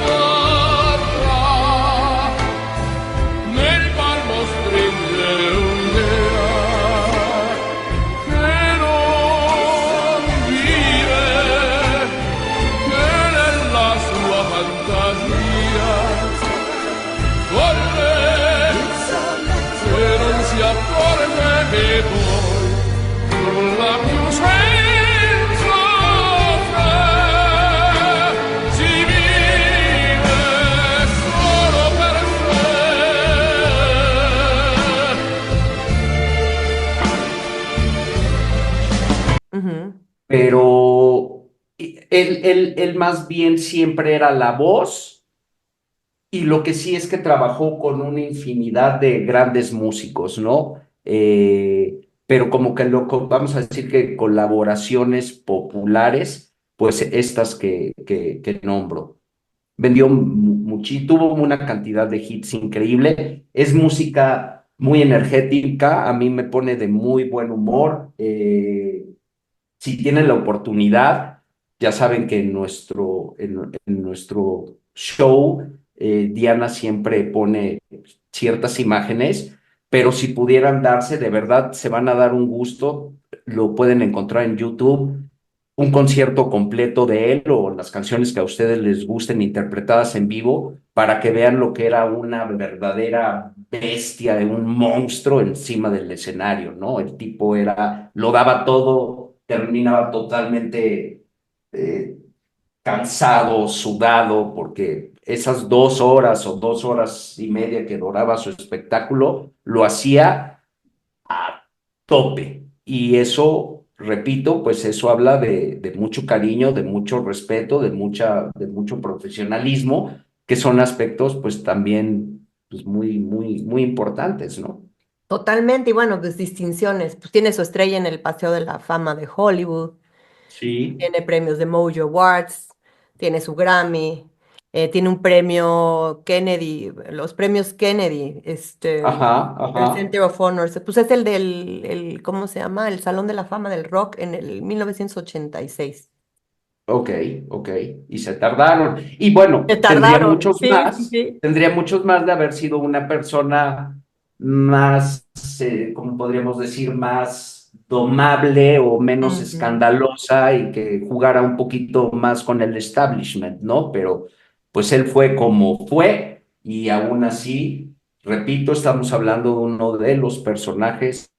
S11: parla. Nel palmo stringe un'idea che non vive, che nella sua fantasia corre, se non si accorge che poi nulla più senza te si vive solo per sé.
S2: Ujú.
S3: Pero él más bien siempre era la voz, y lo que sí es que trabajó con una infinidad de grandes músicos, ¿no? Pero como que vamos a decir que colaboraciones populares, pues estas que nombro. Vendió tuvo una cantidad de hits increíble. Es música muy energética, a mí me pone de muy buen humor. Si tienen la oportunidad, ya saben que en nuestro show, Diana siempre pone ciertas imágenes, pero si pudieran darse, de verdad, se van a dar un gusto, lo pueden encontrar en YouTube, un concierto completo de él o las canciones que a ustedes les gusten interpretadas en vivo, para que vean lo que era una verdadera bestia, un monstruo encima del escenario, ¿no? El tipo lo daba todo, terminaba totalmente cansado, sudado, porque esas 2 horas o 2 horas y media que duraba su espectáculo, lo hacía a tope. Y eso, repito, pues eso habla de mucho cariño, de mucho respeto, de mucho profesionalismo, que son aspectos pues también pues, muy, muy, muy importantes, ¿no?
S2: Totalmente, y bueno, pues distinciones. Pues tiene su estrella en el Paseo de la Fama de Hollywood,
S3: Sí,
S2: tiene premios de Mojo Awards, tiene su Grammy, tiene un premio Kennedy, los premios Kennedy,
S3: ajá,
S2: el
S3: ajá.
S2: Center of Honors, pues es el ¿cómo se llama? El Salón de la Fama del Rock en el 1986.
S3: Ok, ok, y se tardaron. Y bueno,
S2: Se tardaron, sí, sí, sí.
S3: tendría muchos más de haber sido una persona más, ¿cómo podríamos decir? Más domable o menos
S2: Ujú.
S3: escandalosa, y que jugara un poquito más con el establishment, ¿no? Pero pues él fue como fue, y aún así, repito, estamos hablando de uno de los personajes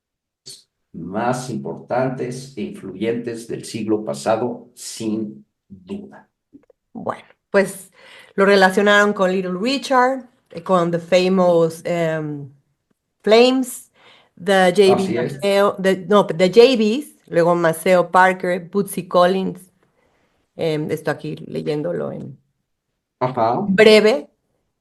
S3: más importantes e influyentes del siglo pasado, sin duda.
S2: Bueno, pues lo relacionaron con Little Richard, con The Famous Flames, The JB
S3: Así es.
S2: Maceo, no, The JBs, luego Maceo Parker, Bootsy Collins, esto aquí leyéndolo en
S3: Ajá.
S2: breve.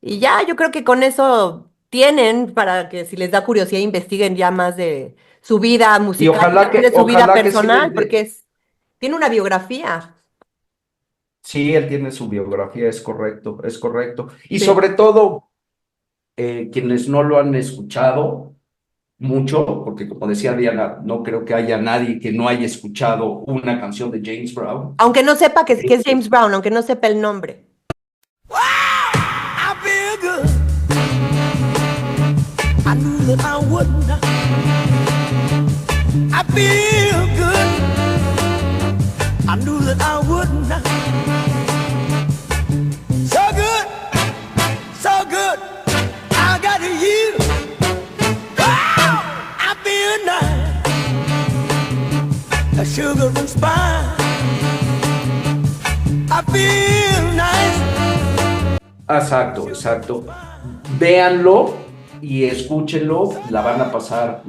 S2: Y ya, yo creo que con eso tienen para que si les da curiosidad investiguen ya más de su vida
S3: Y
S2: musical, también de su vida
S3: ojalá que sí
S2: personal, porque tiene una biografía.
S3: sí, él tiene su biografía, es correcto, es correcto. Y
S2: Sí.
S3: sobre todo, quienes no lo han escuchado, mucho, porque como decía Diana, no creo que haya nadie que no haya escuchado una canción de James Brown.
S2: Aunque no sepa que es James Brown, aunque no sepa el nombre.
S4: I feel good. I knew that I wouldn't. I feel good. I knew that I wouldn't. So good, so good. I got you. Oh, I feel nice. A sugar and spice. I feel nice.
S3: Exacto, exacto. Véanlo y escúchenlo, la van a pasar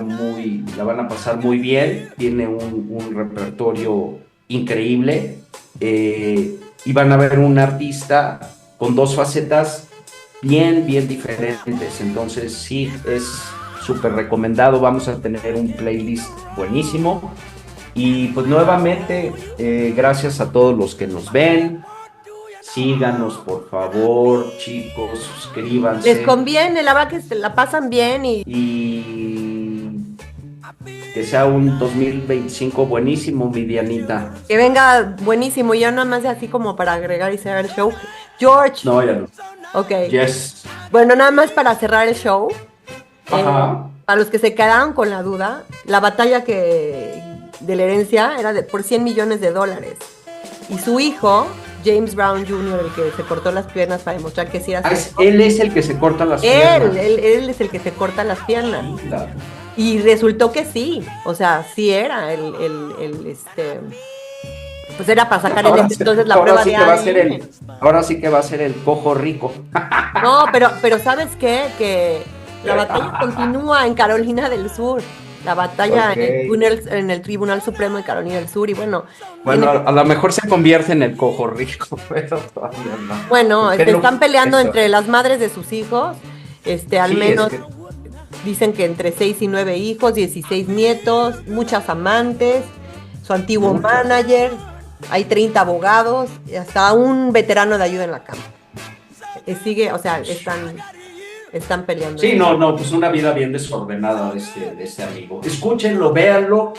S3: muy bien. Tiene un repertorio increíble y van a ver un artista con dos facetas bien diferentes. Entonces sí, es súper recomendado. Vamos a tener un playlist buenísimo. Y pues nuevamente, gracias a todos los que nos ven. Síganos, por favor, chicos, suscríbanse.
S2: Les conviene, la verdad que se la pasan bien y
S3: que sea un 2025 buenísimo, mi Dianita.
S2: que venga buenísimo. Ya nada más así como para agregar y cerrar el show. George.
S3: No, ya no.
S2: Ok.
S3: Yes.
S2: Bueno, nada más para cerrar el show.
S3: Ajá.
S2: Para los que se quedaron con la duda, la batalla de la herencia era por $100 millones. Y su hijo, James Brown Jr., el que se cortó las piernas para demostrar que sí era su hijo.
S3: Él es el que se corta las piernas.
S2: Él es el que se corta las piernas.
S3: Claro.
S2: Y resultó que sí, o sea, sí era pues era para sacar entonces la prueba de ADN.
S3: Ahora sí que va a ser el cojo rico.
S2: No, pero ¿sabes qué? Que la batalla continúa en Carolina del Sur. La batalla en el Tribunal Supremo de Carolina del Sur y bueno...
S3: a lo mejor se convierte en el cojo rico, pero todavía no.
S2: Bueno, están peleando entre las madres de sus hijos, al menos dicen que entre 6 y 9 hijos, 16 nietos, muchas amantes, su antiguo manager, hay 30 abogados, y hasta un veterano de ayuda en la cama. Sigue, o sea, están peleando.
S3: Sí, no, pues una vida bien desordenada de este amigo. Escúchenlo, véanlo.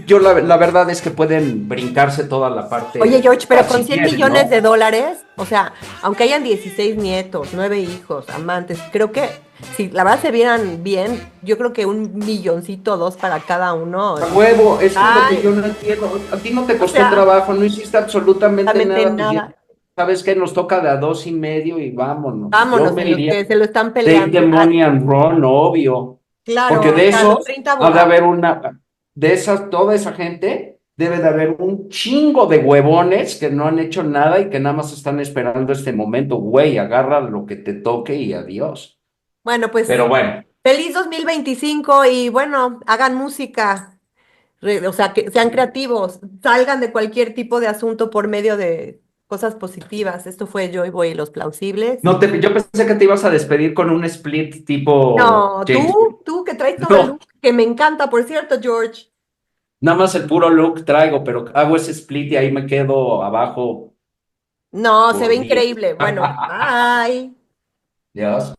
S3: Yo la verdad es que pueden brincarse toda la parte.
S2: Oye, George, pero con $100 millones, o sea, aunque hayan 16 nietos, 9 hijos, amantes, creo que si la verdad se vieran bien, yo creo que $1 milloncito, 2 para cada uno.
S3: A huevo, eso es lo que yo no entiendo. A ti no te costó trabajo, no hiciste absolutamente nada. ¿Sabes qué? Nos toca de a 2.5 y vámonos.
S2: Vámonos, que se lo están peleando.
S3: Take the money and run, obvio.
S2: Claro.
S3: Porque de eso ha de haber toda esa gente, debe de haber un chingo de huevones que no han hecho nada y que nada más están esperando este momento. Güey, agarra lo que te toque y adiós.
S2: Bueno, pues.
S3: Pero bueno.
S2: Feliz 2025 y bueno, hagan música. O sea, que sean creativos, salgan de cualquier tipo de asunto por medio de cosas positivas. Esto fue Joy Boy y los Plausibles.
S3: No, yo pensé que te ibas a despedir con un split tipo...
S2: No, tú que traes todo el look, que me encanta, por cierto, George.
S3: Nada más el puro look traigo, pero hago ese split y ahí me quedo abajo.
S2: No, se ve increíble. Bueno, bye.
S3: Dios.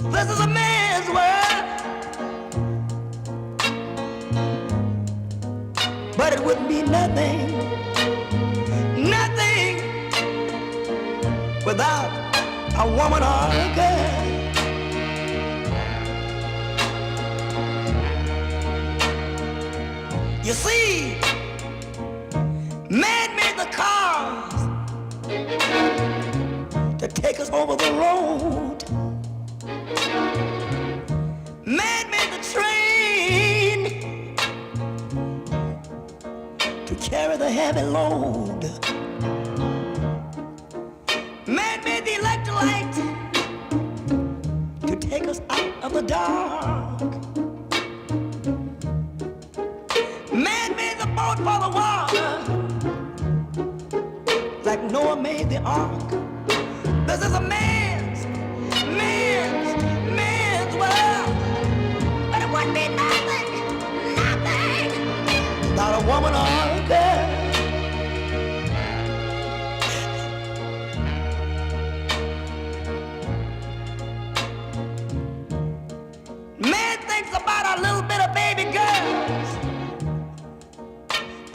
S4: This is a man's world, but it wouldn't be nothing without a woman or a girl. You see, man made the cars to take us over the road. Man made the train to carry the heavy load. Man made the electric light to take us out of the dark. Man made the boat for the water, like Noah made the ark. This is a man's
S12: woman or a girl. Man thinks about a little bit of baby girls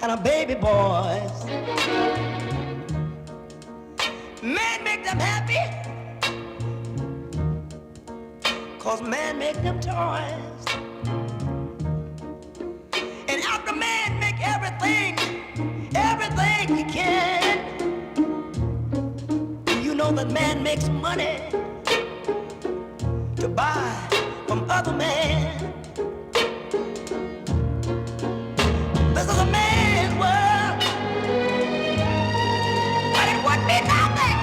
S12: and a baby boys. Man make them happy, 'cause man make them toys. And after man make everything he can, you know that man makes money to buy from other men. This is a man's world, but it would be nothing,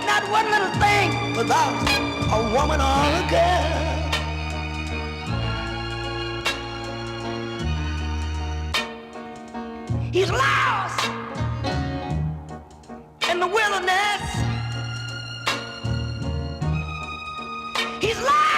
S12: not one little thing without a woman or a girl. He's lost in the wilderness. He's lost